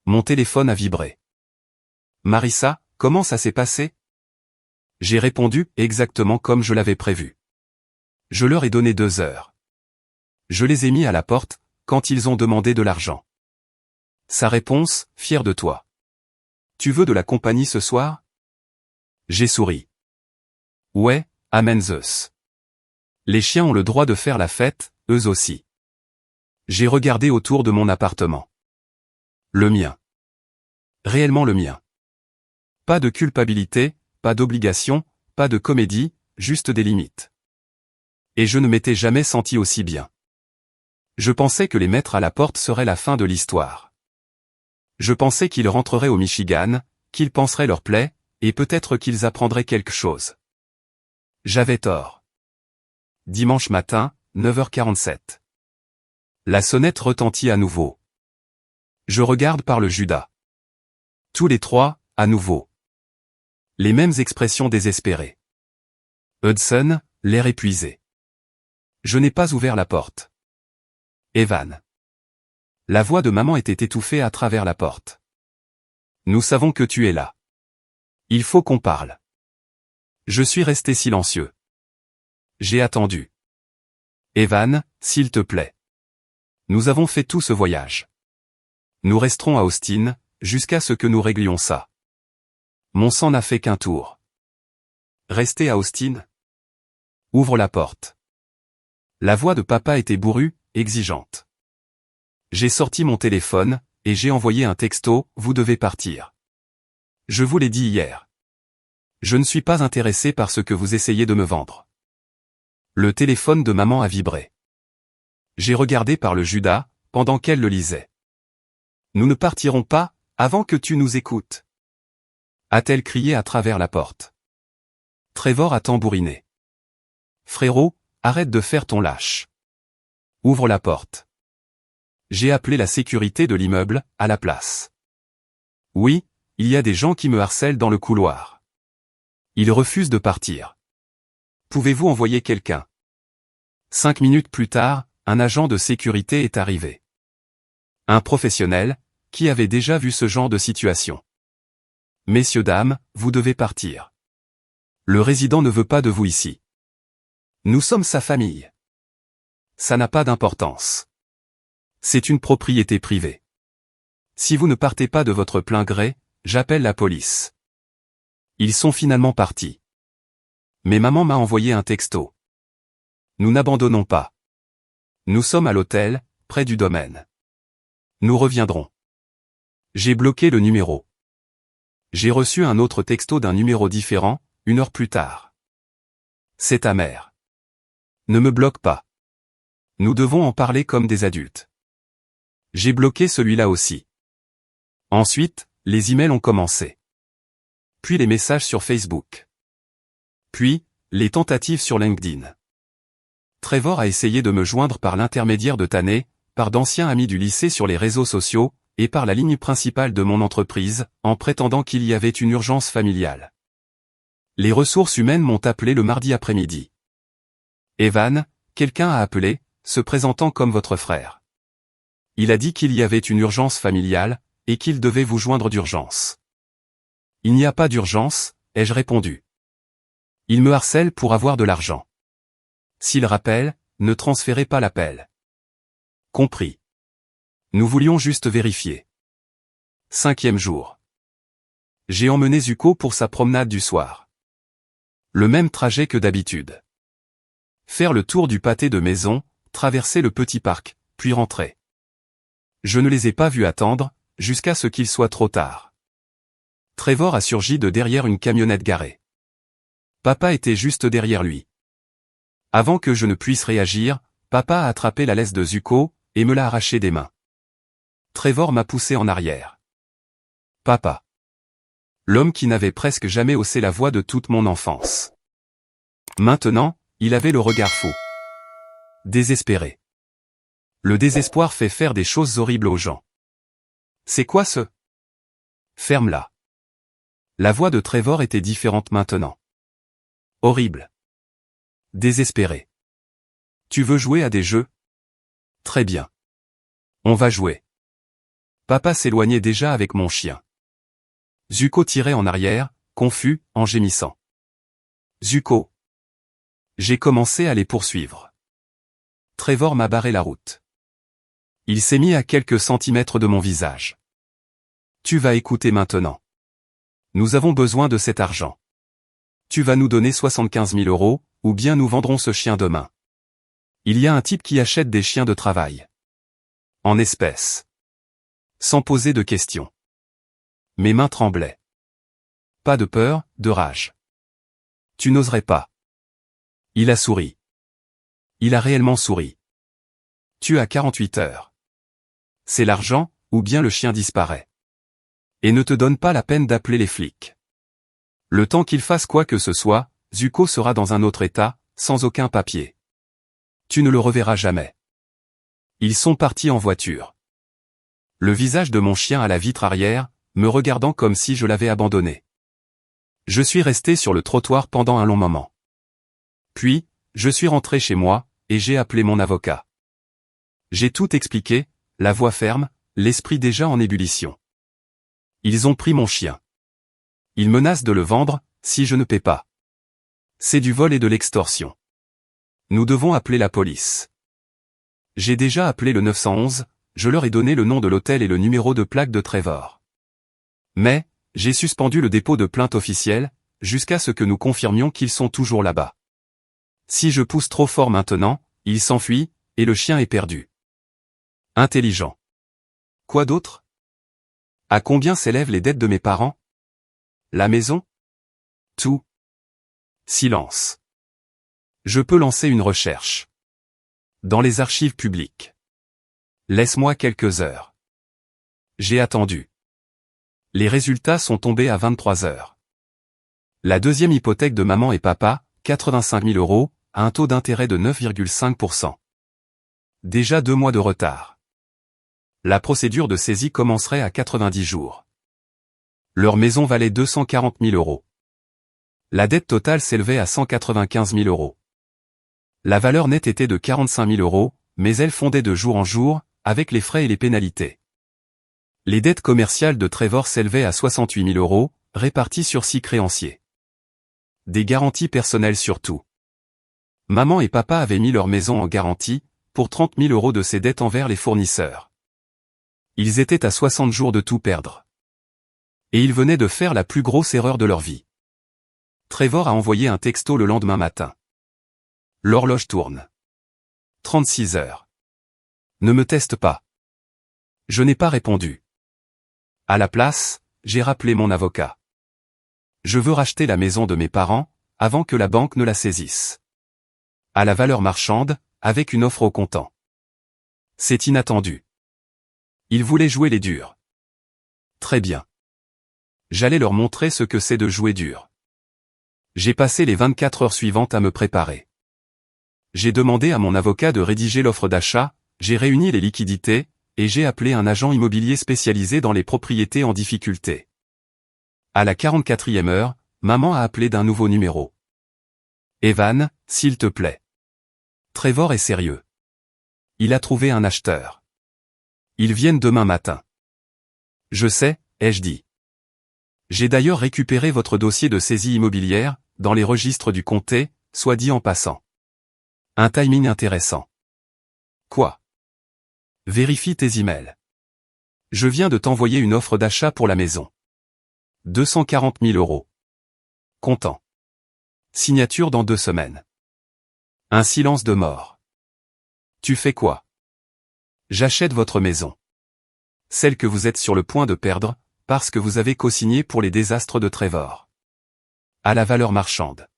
Mon téléphone a vibré. Marissa, comment ça s'est passé? J'ai répondu exactement comme je l'avais prévu. Je leur ai donné 2 heures. Je les ai mis à la porte, quand ils ont demandé de l'argent. Sa réponse, fier de toi. Tu veux de la compagnie ce soir? J'ai souri. Ouais, amen Zeus. Les chiens ont le droit de faire la fête, eux aussi. J'ai regardé autour de mon appartement. Le mien. Réellement le mien. Pas de culpabilité, pas d'obligation, pas de comédie, juste des limites. Et je ne m'étais jamais senti aussi bien. Je pensais que les mettre à la porte serait la fin de l'histoire. Je pensais qu'ils rentreraient au Michigan, qu'ils panseraient leur plaie, et peut-être qu'ils apprendraient quelque chose. J'avais tort. Dimanche matin, 9h47. La sonnette retentit à nouveau. Je regarde par le Judas. Tous les 3, à nouveau. Les mêmes expressions désespérées. Hudson, l'air épuisé. Je n'ai pas ouvert la porte. Evan. La voix de maman était étouffée à travers la porte. Nous savons que tu es là. Il faut qu'on parle. Je suis resté silencieux. J'ai attendu. Evan, s'il te plaît. Nous avons fait tout ce voyage. Nous resterons à Austin, jusqu'à ce que nous réglions ça. Mon sang n'a fait qu'un tour. Rester à Austin? Ouvre la porte. La voix de papa était bourrue, exigeante. J'ai sorti mon téléphone, et j'ai envoyé un texto, vous devez partir. Je vous l'ai dit hier. Je ne suis pas intéressé par ce que vous essayez de me vendre. Le téléphone de maman a vibré. J'ai regardé par le Judas, pendant qu'elle le lisait. Nous ne partirons pas, avant que tu nous écoutes. A-t-elle crié à travers la porte. Trevor a tambouriné. Frérot, arrête de faire ton lâche. Ouvre la porte. J'ai appelé la sécurité de l'immeuble, à la place. Oui, il y a des gens qui me harcèlent dans le couloir. Ils refusent de partir. Pouvez-vous envoyer quelqu'un? 5 minutes plus tard, un agent de sécurité est arrivé. Un professionnel, qui avait déjà vu ce genre de situation. Messieurs dames, vous devez partir. Le résident ne veut pas de vous ici. Nous sommes sa famille. Ça n'a pas d'importance. C'est une propriété privée. Si vous ne partez pas de votre plein gré, j'appelle la police. Ils sont finalement partis. Mais maman m'a envoyé un texto. Nous n'abandonnons pas. Nous sommes à l'hôtel, près du domaine. Nous reviendrons. J'ai bloqué le numéro. J'ai reçu un autre texto d'un numéro différent, 1 heure plus tard. C'est ta mère. Ne me bloque pas. Nous devons en parler comme des adultes. J'ai bloqué celui-là aussi. Ensuite, les emails ont commencé. Puis les messages sur Facebook. Puis, les tentatives sur LinkedIn. Trevor a essayé de me joindre par l'intermédiaire de Tané, par d'anciens amis du lycée sur les réseaux sociaux, et par la ligne principale de mon entreprise, en prétendant qu'il y avait une urgence familiale. Les ressources humaines m'ont appelé le mardi après-midi. Evan, quelqu'un a appelé, se présentant comme votre frère. Il a dit qu'il y avait une urgence familiale, et qu'il devait vous joindre d'urgence. Il n'y a pas d'urgence, ai-je répondu. Il me harcèle pour avoir de l'argent. S'il rappelle, ne transférez pas l'appel. Compris. Nous voulions juste vérifier. 5e jour. J'ai emmené Zuko pour sa promenade du soir. Le même trajet que d'habitude. Faire le tour du pâté de maison, traverser le petit parc, puis rentrer. Je ne les ai pas vus attendre, jusqu'à ce qu'il soit trop tard. Trevor a surgi de derrière une camionnette garée. Papa était juste derrière lui. Avant que je ne puisse réagir, papa a attrapé la laisse de Zuko, et me l'a arrachée des mains. Trevor m'a poussé en arrière. Papa. L'homme qui n'avait presque jamais haussé la voix de toute mon enfance. Maintenant, il avait le regard fou. Désespéré. Le désespoir fait faire des choses horribles aux gens. C'est quoi ce? Ferme-la. La voix de Trevor était différente maintenant. Horrible. Désespéré. Tu veux jouer à des jeux? Très bien. On va jouer. Papa s'éloignait déjà avec mon chien. Zuko tirait en arrière, confus, en gémissant. Zuko. J'ai commencé à les poursuivre. Trevor m'a barré la route. Il s'est mis à quelques centimètres de mon visage. Tu vas écouter maintenant. Nous avons besoin de cet argent. Tu vas nous donner 75 000 €, ou bien nous vendrons ce chien demain. Il y a un type qui achète des chiens de travail. En espèces. Sans poser de questions. Mes mains tremblaient. Pas de peur, de rage. Tu n'oserais pas. Il a souri. Il a réellement souri. Tu as 48 heures. C'est l'argent, ou bien le chien disparaît. Et ne te donne pas la peine d'appeler les flics. Le temps qu'il fasse quoi que ce soit, Zuko sera dans un autre état, sans aucun papier. Tu ne le reverras jamais. Ils sont partis en voiture. Le visage de mon chien à la vitre arrière, me regardant comme si je l'avais abandonné. Je suis resté sur le trottoir pendant un long moment. Puis, je suis rentré chez moi, et j'ai appelé mon avocat. J'ai tout expliqué, la voix ferme, l'esprit déjà en ébullition. Ils ont pris mon chien. Ils menacent de le vendre, si je ne paie pas. C'est du vol et de l'extorsion. Nous devons appeler la police. J'ai déjà appelé le 911, je leur ai donné le nom de l'hôtel et le numéro de plaque de Trevor. Mais, j'ai suspendu le dépôt de plainte officielle, jusqu'à ce que nous confirmions qu'ils sont toujours là-bas. Si je pousse trop fort maintenant, il s'enfuit, et le chien est perdu. Intelligent. Quoi d'autre? À combien s'élèvent les dettes de mes parents? La maison? Tout. Silence. Je peux lancer une recherche. Dans les archives publiques. Laisse-moi quelques heures. J'ai attendu. Les résultats sont tombés à 23 heures. La deuxième hypothèque de maman et papa, 85 000 €, à un taux d'intérêt de 9,5%. Déjà 2 mois de retard. La procédure de saisie commencerait à 90 jours. Leur maison valait 240 000 €. La dette totale s'élevait à 195 000 €. La valeur nette était de 45 000 €, mais elle fondait de jour en jour, avec les frais et les pénalités. Les dettes commerciales de Trevor s'élevaient à 68 000 €, réparties sur 6 créanciers. Des garanties personnelles surtout. Maman et papa avaient mis leur maison en garantie, pour 30 000 € de ces dettes envers les fournisseurs. Ils étaient à 60 jours de tout perdre. Et ils venaient de faire la plus grosse erreur de leur vie. Trevor a envoyé un texto le lendemain matin. L'horloge tourne. 36 heures. Ne me teste pas. Je n'ai pas répondu. À la place, j'ai rappelé mon avocat. Je veux racheter la maison de mes parents, avant que la banque ne la saisisse. À la valeur marchande, avec une offre au comptant. C'est inattendu. Ils voulaient jouer les durs. Très bien. J'allais leur montrer ce que c'est de jouer dur. J'ai passé les 24 heures suivantes à me préparer. J'ai demandé à mon avocat de rédiger l'offre d'achat, j'ai réuni les liquidités, et j'ai appelé un agent immobilier spécialisé dans les propriétés en difficulté. À la 44e heure, maman a appelé d'un nouveau numéro. Evan, s'il te plaît. Trevor est sérieux. Il a trouvé un acheteur. Ils viennent demain matin. Je sais, ai-je dit. J'ai d'ailleurs récupéré votre dossier de saisie immobilière, dans les registres du comté, soit dit en passant. Un timing intéressant. Quoi? Vérifie tes emails. Je viens de t'envoyer une offre d'achat pour la maison. 240 000 €. Comptant. Signature dans 2 semaines. Un silence de mort. Tu fais quoi? J'achète votre maison. Celle que vous êtes sur le point de perdre, parce que vous avez co-signé pour les désastres de Trevor. À la valeur marchande.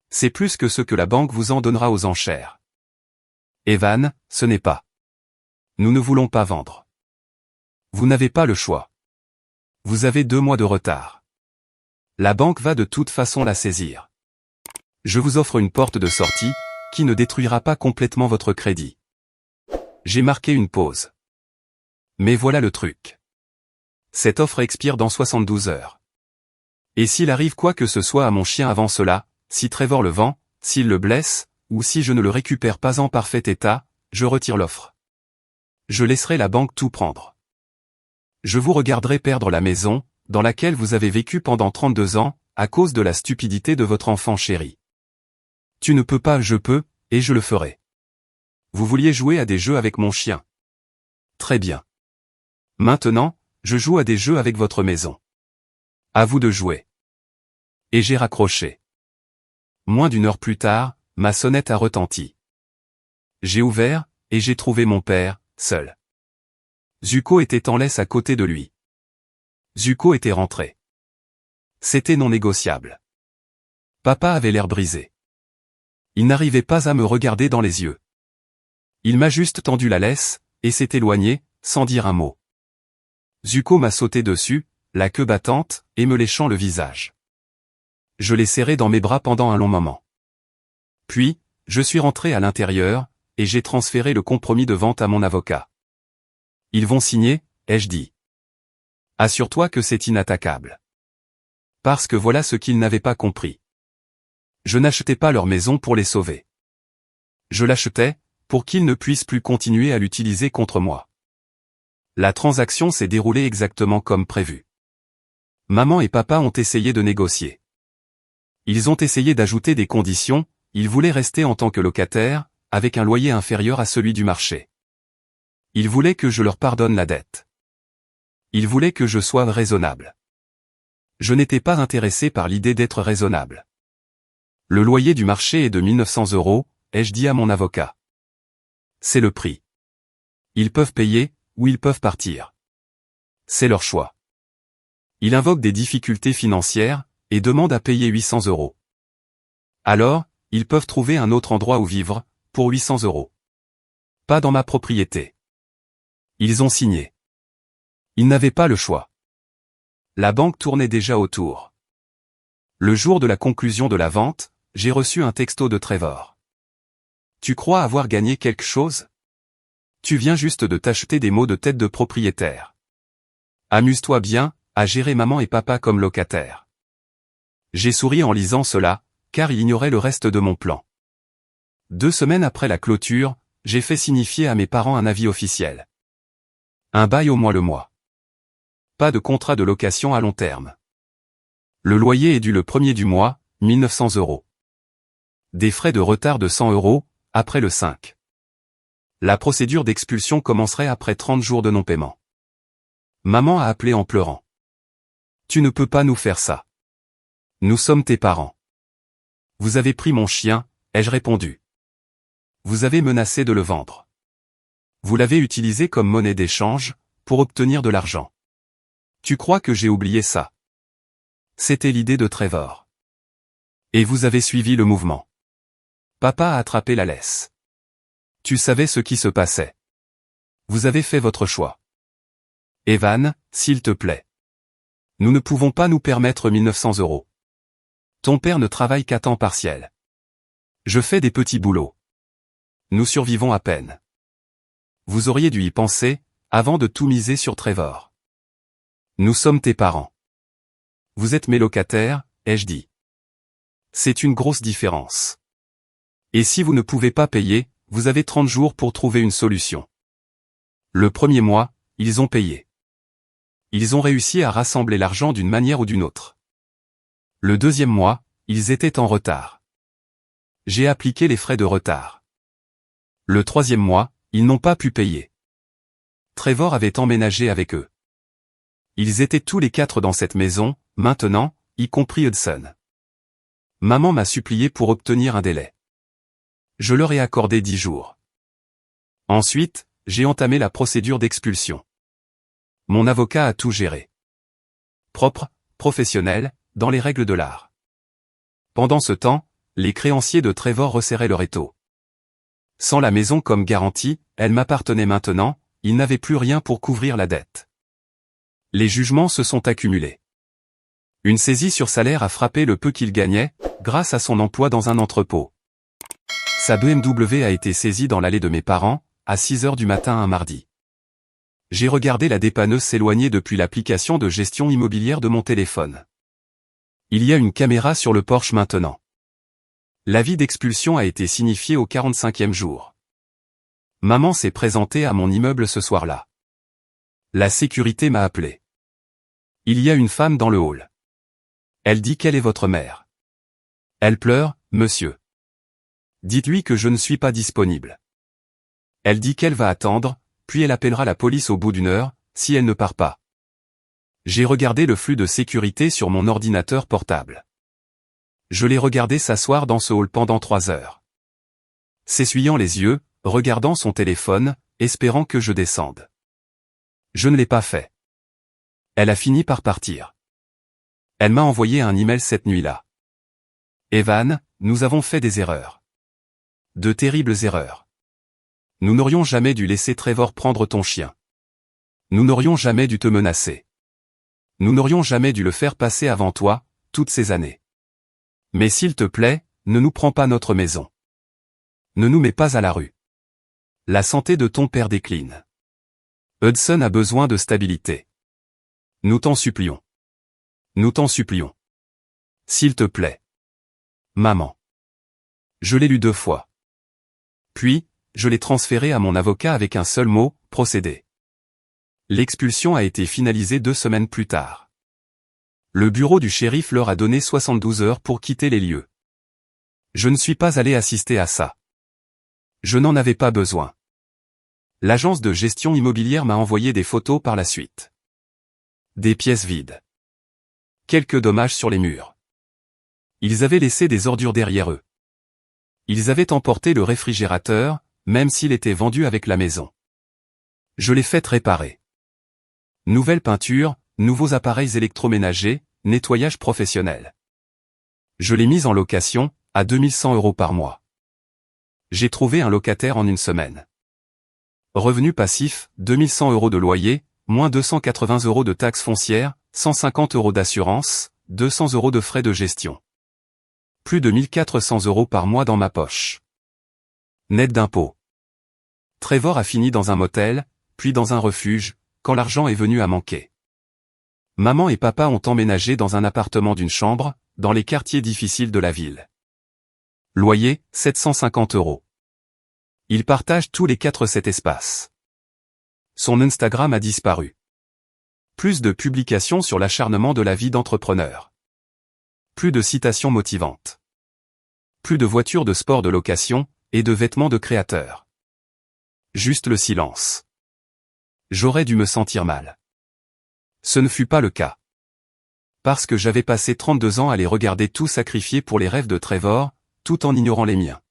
C'est plus que ce que la banque vous en donnera aux enchères. Evan, ce n'est pas. Nous ne voulons pas vendre. Vous n'avez pas le choix. Vous avez 2 mois de retard. La banque va de toute façon la saisir. Je vous offre une porte de sortie, qui ne détruira pas complètement votre crédit. J'ai marqué une pause. Mais voilà le truc. Cette offre expire dans 72 heures. Et s'il arrive quoi que ce soit à mon chien avant cela, si Trevor le vend, s'il le blesse, ou si je ne le récupère pas en parfait état, je retire l'offre. Je laisserai la banque tout prendre. Je vous regarderai perdre la maison, dans laquelle vous avez vécu pendant 32 ans, à cause de la stupidité de votre enfant chéri. Tu ne peux pas, je peux, et je le ferai. Vous vouliez jouer à des jeux avec mon chien. Très bien. Maintenant, je joue à des jeux avec votre maison. À vous de jouer. Et j'ai raccroché. Moins d'une heure plus tard, ma sonnette a retenti. J'ai ouvert, et j'ai trouvé mon père, seul. Zuko était en laisse à côté de lui. Zuko était rentré. C'était non négociable. Papa avait l'air brisé. Il n'arrivait pas à me regarder dans les yeux. Il m'a juste tendu la laisse, et s'est éloigné, sans dire un mot. Zuko m'a sauté dessus, la queue battante, et me léchant le visage. Je l'ai serré dans mes bras pendant un long moment. Puis, je suis rentré à l'intérieur, et j'ai transféré le compromis de vente à mon avocat. Ils vont signer, ai-je dit. Assure-toi que c'est inattaquable. Parce que voilà ce qu'ils n'avaient pas compris. Je n'achetais pas leur maison pour les sauver. Je l'achetais, pour qu'ils ne puissent plus continuer à l'utiliser contre moi. La transaction s'est déroulée exactement comme prévu. Maman et papa ont essayé de négocier. Ils ont essayé d'ajouter des conditions, ils voulaient rester en tant que locataires, avec un loyer inférieur à celui du marché. Ils voulaient que je leur pardonne la dette. Ils voulaient que je sois raisonnable. Je n'étais pas intéressé par l'idée d'être raisonnable. Le loyer du marché est de 1900 €, ai-je dit à mon avocat. C'est le prix. Ils peuvent payer, ou ils peuvent partir. C'est leur choix. Il invoque des difficultés financières, et demande à payer 800 €. Alors, ils peuvent trouver un autre endroit où vivre, pour 800 €. Pas dans ma propriété. Ils ont signé. Ils n'avaient pas le choix. La banque tournait déjà autour. Le jour de la conclusion de la vente, j'ai reçu un texto de Trevor. Tu crois avoir gagné quelque chose? Tu viens juste de t'acheter des mots de tête de propriétaire. Amuse-toi bien, à gérer maman et papa comme locataires. J'ai souri en lisant cela, car il ignorait le reste de mon plan. 2 semaines après la clôture, j'ai fait signifier à mes parents un avis officiel. Un bail au mois le mois. Pas de contrat de location à long terme. Le loyer est dû le 1er du mois, 1900 €. Des frais de retard de 100 €, après le 5. La procédure d'expulsion commencerait après 30 jours de non-paiement. Maman a appelé en pleurant. Tu ne peux pas nous faire ça. Nous sommes tes parents. Vous avez pris mon chien, ai-je répondu. Vous avez menacé de le vendre. Vous l'avez utilisé comme monnaie d'échange, pour obtenir de l'argent. Tu crois que j'ai oublié ça? C'était l'idée de Trevor. Et vous avez suivi le mouvement. Papa a attrapé la laisse. Tu savais ce qui se passait. Vous avez fait votre choix. Evan, s'il te plaît. Nous ne pouvons pas nous permettre 1900 €. Ton père ne travaille qu'à temps partiel. Je fais des petits boulots. Nous survivons à peine. Vous auriez dû y penser, avant de tout miser sur Trevor. Nous sommes tes parents. Vous êtes mes locataires, ai-je dit. C'est une grosse différence. Et si vous ne pouvez pas payer, vous avez 30 jours pour trouver une solution. Le premier mois, ils ont payé. Ils ont réussi à rassembler l'argent d'une manière ou d'une autre. Le deuxième mois, ils étaient en retard. J'ai appliqué les frais de retard. Le troisième mois, ils n'ont pas pu payer. Trevor avait emménagé avec eux. Ils étaient tous les 4 dans cette maison, maintenant, y compris Hudson. Maman m'a supplié pour obtenir un délai. Je leur ai accordé 10 jours. Ensuite, j'ai entamé la procédure d'expulsion. Mon avocat a tout géré. Propre, professionnel, dans les règles de l'art. Pendant ce temps, les créanciers de Trevor resserraient leur étau. Sans la maison comme garantie, elle m'appartenait maintenant, ils n'avaient plus rien pour couvrir la dette. Les jugements se sont accumulés. Une saisie sur salaire a frappé le peu qu'il gagnait, grâce à son emploi dans un entrepôt. Sa BMW a été saisie dans l'allée de mes parents, à 6 heures du matin un mardi. J'ai regardé la dépanneuse s'éloigner depuis l'application de gestion immobilière de mon téléphone. Il y a une caméra sur le Porsche maintenant. L'avis d'expulsion a été signifié au 45e jour. Maman s'est présentée à mon immeuble ce soir-là. La sécurité m'a appelé. Il y a une femme dans le hall. Elle dit qu'elle est votre mère. Elle pleure, monsieur. Dites-lui que je ne suis pas disponible. Elle dit qu'elle va attendre, puis elle appellera la police au bout d'une heure, si elle ne part pas. J'ai regardé le flux de sécurité sur mon ordinateur portable. Je l'ai regardé s'asseoir dans ce hall pendant 3 heures. S'essuyant les yeux, regardant son téléphone, espérant que je descende. Je ne l'ai pas fait. Elle a fini par partir. Elle m'a envoyé un email cette nuit-là. Evan, nous avons fait des erreurs. De terribles erreurs. Nous n'aurions jamais dû laisser Trevor prendre ton chien. Nous n'aurions jamais dû te menacer. Nous n'aurions jamais dû le faire passer avant toi, toutes ces années. Mais s'il te plaît, ne nous prends pas notre maison. Ne nous mets pas à la rue. La santé de ton père décline. Hudson a besoin de stabilité. Nous t'en supplions. Nous t'en supplions. S'il te plaît. Maman. Je l'ai lu 2 fois. Puis, je l'ai transféré à mon avocat avec un seul mot, procédé. L'expulsion a été finalisée 2 semaines plus tard. Le bureau du shérif leur a donné 72 heures pour quitter les lieux. Je ne suis pas allé assister à ça. Je n'en avais pas besoin. L'agence de gestion immobilière m'a envoyé des photos par la suite. Des pièces vides. Quelques dommages sur les murs. Ils avaient laissé des ordures derrière eux. Ils avaient emporté le réfrigérateur, même s'il était vendu avec la maison. Je l'ai fait réparer. Nouvelle peinture, nouveaux appareils électroménagers, nettoyage professionnel. Je l'ai mise en location, à 2100 € par mois. J'ai trouvé un locataire en 1 semaine. Revenu passif, 2100 € de loyer, moins 280 € de taxes foncières, 150 € d'assurance, 200 € de frais de gestion. Plus de 1400 € par mois dans ma poche. Net d'impôts. Trevor a fini dans un motel, puis dans un refuge, quand l'argent est venu à manquer. Maman et papa ont emménagé dans un appartement d'une chambre, dans les quartiers difficiles de la ville. Loyer, 750 €. Ils partagent tous les 4 cet espace. Son Instagram a disparu. Plus de publications sur l'acharnement de la vie d'entrepreneur. Plus de citations motivantes. Plus de voitures de sport de location, et de vêtements de créateurs. Juste le silence. J'aurais dû me sentir mal. Ce ne fut pas le cas. Parce que j'avais passé 32 ans à les regarder tout sacrifier pour les rêves de Trevor, tout en ignorant les miens.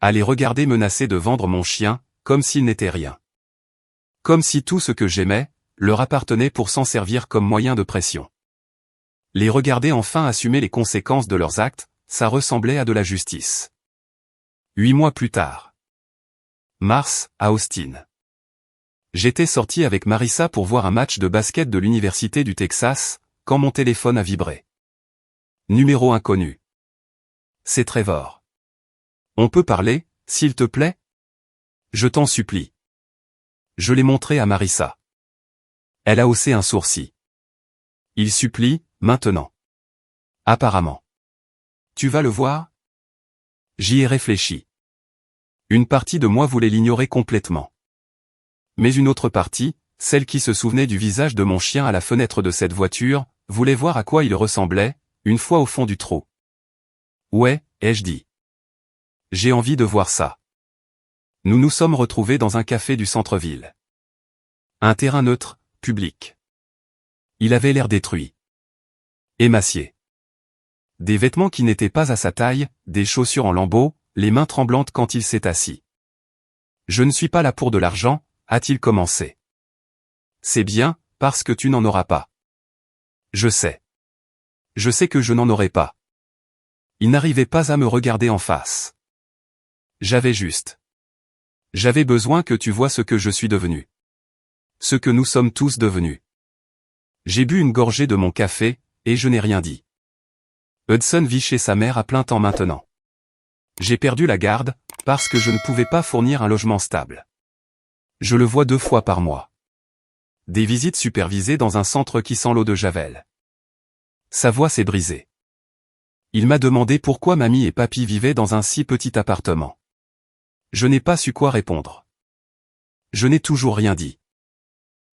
À les regarder menacer de vendre mon chien, comme s'il n'était rien. Comme si tout ce que j'aimais, leur appartenait pour s'en servir comme moyen de pression. Les regarder enfin assumer les conséquences de leurs actes, ça ressemblait à de la justice. 8 mois plus tard. Mars, à Austin. J'étais sorti avec Marissa pour voir un match de basket de l'Université du Texas, quand mon téléphone a vibré. Numéro inconnu. C'est Trevor. On peut parler, s'il te plaît? Je t'en supplie. Je l'ai montré à Marissa. Elle a haussé un sourcil. Il supplie, maintenant. Apparemment. Tu vas le voir? J'y ai réfléchi. Une partie de moi voulait l'ignorer complètement. Mais une autre partie, celle qui se souvenait du visage de mon chien à la fenêtre de cette voiture, voulait voir à quoi il ressemblait, une fois au fond du trou. Ouais, ai-je dit. J'ai envie de voir ça. Nous nous sommes retrouvés dans un café du centre-ville. Un terrain neutre, public. Il avait l'air détruit. Émacié. Des vêtements qui n'étaient pas à sa taille, des chaussures en lambeaux, les mains tremblantes quand il s'est assis. Je ne suis pas là pour de l'argent, a-t-il commencé. C'est bien, parce que tu n'en auras pas. Je sais. Je sais que je n'en aurai pas. Il n'arrivait pas à me regarder en face. J'avais besoin que tu vois ce que je suis devenu. Ce que nous sommes tous devenus. J'ai bu une gorgée de mon café, et je n'ai rien dit. Hudson vit chez sa mère à plein temps maintenant. J'ai perdu la garde, parce que je ne pouvais pas fournir un logement stable. Je le vois 2 fois par mois. Des visites supervisées dans un centre qui sent l'eau de Javel. Sa voix s'est brisée. Il m'a demandé pourquoi mamie et papy vivaient dans un si petit appartement. Je n'ai pas su quoi répondre. Je n'ai toujours rien dit.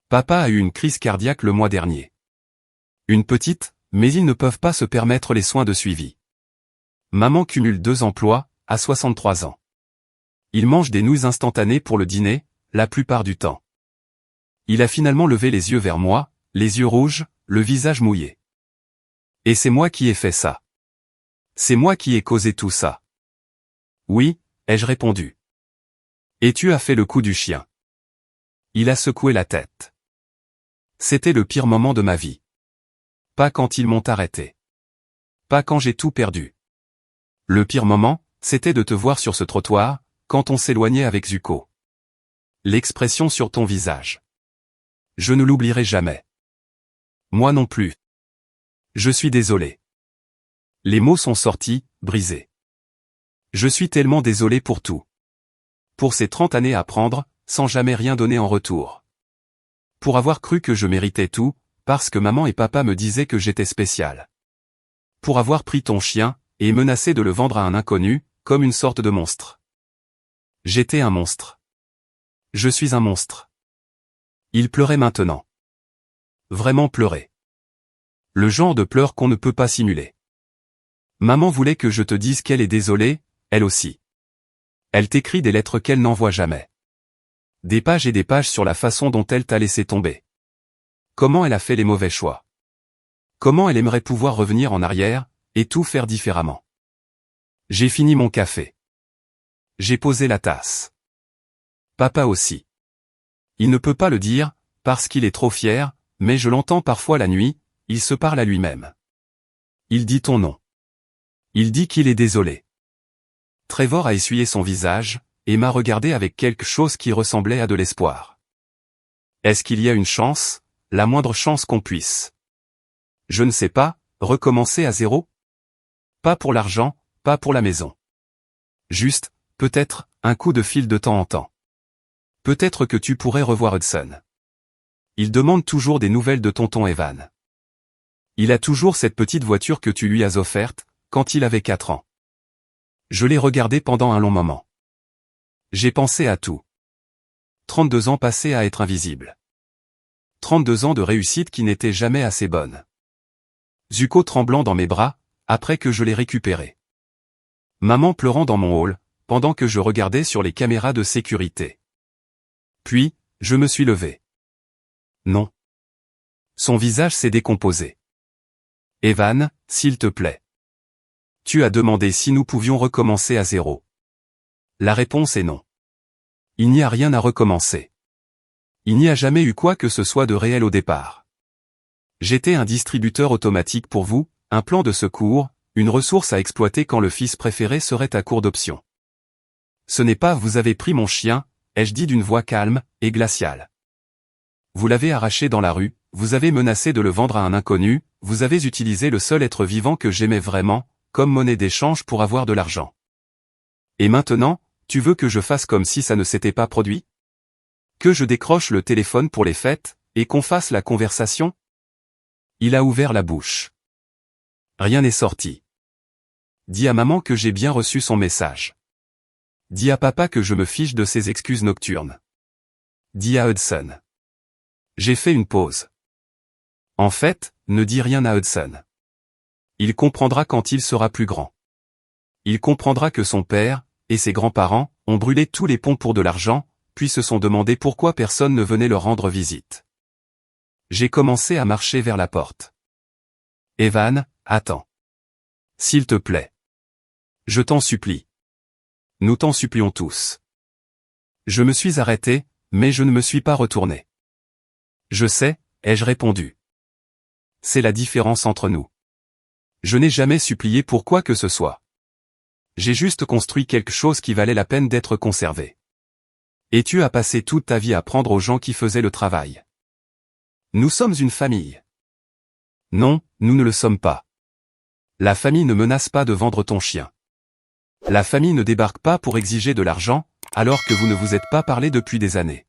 Papa a eu une crise cardiaque le mois dernier. Une petite, mais ils ne peuvent pas se permettre les soins de suivi. Maman cumule 2 emplois, à 63 ans. Il mange des nouilles instantanées pour le dîner, la plupart du temps. Il a finalement levé les yeux vers moi, les yeux rouges, le visage mouillé. Et c'est moi qui ai fait ça. C'est moi qui ai causé tout ça. Oui, ai-je répondu. Et tu as fait le coup du chien. Il a secoué la tête. C'était le pire moment de ma vie. Pas quand ils m'ont arrêté. Pas quand j'ai tout perdu. Le pire moment, c'était de te voir sur ce trottoir, quand on s'éloignait avec Zuko. L'expression sur ton visage. Je ne l'oublierai jamais. Moi non plus. Je suis désolé. Les mots sont sortis, brisés. Je suis tellement désolé pour tout. Pour ces 30 années à prendre, sans jamais rien donner en retour. Pour avoir cru que je méritais tout, parce que maman et papa me disaient que j'étais spécial. Pour avoir pris ton chien, et menacé de le vendre à un inconnu, comme une sorte de monstre. J'étais un monstre. Je suis un monstre. Il pleurait maintenant. Vraiment pleurer. Le genre de pleurs qu'on ne peut pas simuler. Maman voulait que je te dise qu'elle est désolée, elle aussi. Elle t'écrit des lettres qu'elle n'envoie jamais. Des pages et des pages sur la façon dont elle t'a laissé tomber. Comment elle a fait les mauvais choix. Comment elle aimerait pouvoir revenir en arrière, et tout faire différemment. J'ai fini mon café. J'ai posé la tasse. Papa aussi. Il ne peut pas le dire, parce qu'il est trop fier, mais je l'entends parfois la nuit, il se parle à lui-même. Il dit ton nom. Il dit qu'il est désolé. Trevor a essuyé son visage, et m'a regardé avec quelque chose qui ressemblait à de l'espoir. Est-ce qu'il y a une chance, la moindre chance qu'on puisse? Je ne sais pas, recommencer à zéro? Pas pour l'argent, pas pour la maison. Juste, peut-être, un coup de fil de temps en temps. Peut-être que tu pourrais revoir Hudson. Il demande toujours des nouvelles de tonton Evan. Il a toujours cette petite voiture que tu lui as offerte, quand il avait 4 ans. Je l'ai regardé pendant un long moment. J'ai pensé à tout. 32 ans passés à être invisible. 32 ans de réussite qui n'étaient jamais assez bonne. Zuko tremblant dans mes bras, après que je l'ai récupéré. Maman pleurant dans mon hall, pendant que je regardais sur les caméras de sécurité. Puis, je me suis levé. Non. Son visage s'est décomposé. Evan, s'il te plaît. Tu as demandé si nous pouvions recommencer à zéro. La réponse est non. Il n'y a rien à recommencer. Il n'y a jamais eu quoi que ce soit de réel au départ. J'étais un distributeur automatique pour vous, un plan de secours, une ressource à exploiter quand le fils préféré serait à court d'options. Ce n'est pas vous avez pris mon chien, ai-je dit d'une voix calme et glaciale. Vous l'avez arraché dans la rue, vous avez menacé de le vendre à un inconnu, vous avez utilisé le seul être vivant que j'aimais vraiment, comme monnaie d'échange pour avoir de l'argent. Et maintenant, tu veux que je fasse comme si ça ne s'était pas produit? Que je décroche le téléphone pour les fêtes, et qu'on fasse la conversation? Il a ouvert la bouche. Rien n'est sorti. Dis à maman que j'ai bien reçu son message. Dis à papa que je me fiche de ses excuses nocturnes. Dis à Hudson. J'ai fait une pause. En fait, ne dis rien à Hudson. Il comprendra quand il sera plus grand. Il comprendra que son père, et ses grands-parents, ont brûlé tous les ponts pour de l'argent, puis se sont demandé pourquoi personne ne venait leur rendre visite. J'ai commencé à marcher vers la porte. Evan, attends. S'il te plaît. Je t'en supplie. Nous t'en supplions tous. Je me suis arrêté, mais je ne me suis pas retourné. Je sais, ai-je répondu. C'est la différence entre nous. Je n'ai jamais supplié pour quoi que ce soit. J'ai juste construit quelque chose qui valait la peine d'être conservé. Et tu as passé toute ta vie à apprendre aux gens qui faisaient le travail. Nous sommes une famille. Non, nous ne le sommes pas. La famille ne menace pas de vendre ton chien. La famille ne débarque pas pour exiger de l'argent, alors que vous ne vous êtes pas parlé depuis des années.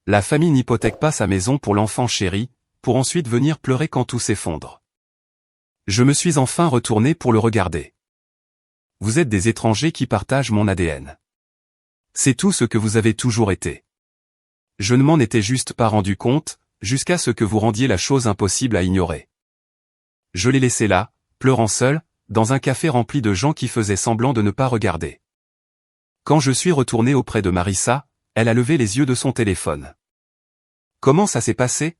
La famille n'hypothèque pas sa maison pour l'enfant chéri, pour ensuite venir pleurer quand tout s'effondre. Je me suis enfin retourné pour le regarder. Vous êtes des étrangers qui partagent mon ADN. C'est tout ce que vous avez toujours été. Je ne m'en étais juste pas rendu compte, jusqu'à ce que vous rendiez la chose impossible à ignorer. Je l'ai laissé là, pleurant seul, dans un café rempli de gens qui faisaient semblant de ne pas regarder. Quand je suis retourné auprès de Marissa, elle a levé les yeux de son téléphone. Comment ça s'est passé?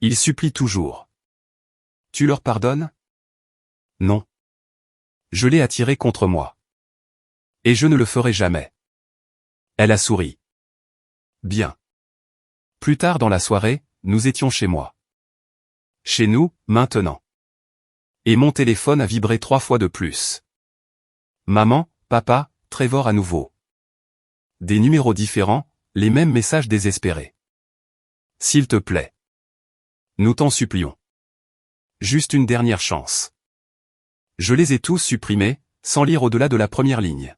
Ils supplient toujours. Tu leur pardonnes? Non. Je l'ai attiré contre moi. Et je ne le ferai jamais. Elle a souri. Bien. Plus tard dans la soirée, nous étions chez moi. Chez nous, maintenant. Et mon téléphone a vibré 3 fois de plus. Maman, papa, Trevor à nouveau. Des numéros différents, les mêmes messages désespérés. S'il te plaît. Nous t'en supplions. Juste une dernière chance. Je les ai tous supprimés, sans lire au-delà de la première ligne.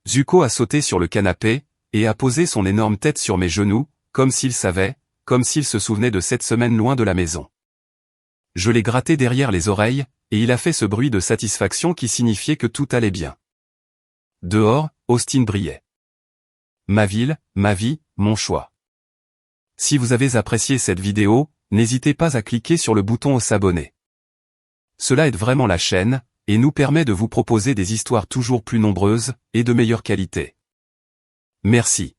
Zuko a sauté sur le canapé, et a posé son énorme tête sur mes genoux, comme s'il savait, comme s'il se souvenait de cette semaine loin de la maison. Je l'ai gratté derrière les oreilles, et il a fait ce bruit de satisfaction qui signifiait que tout allait bien. Dehors, Austin brillait. Ma ville, ma vie, mon choix. Si vous avez apprécié cette vidéo, n'hésitez pas à cliquer sur le bouton s'abonner. Cela aide vraiment la chaîne, et nous permet de vous proposer des histoires toujours plus nombreuses, et de meilleure qualité. Merci.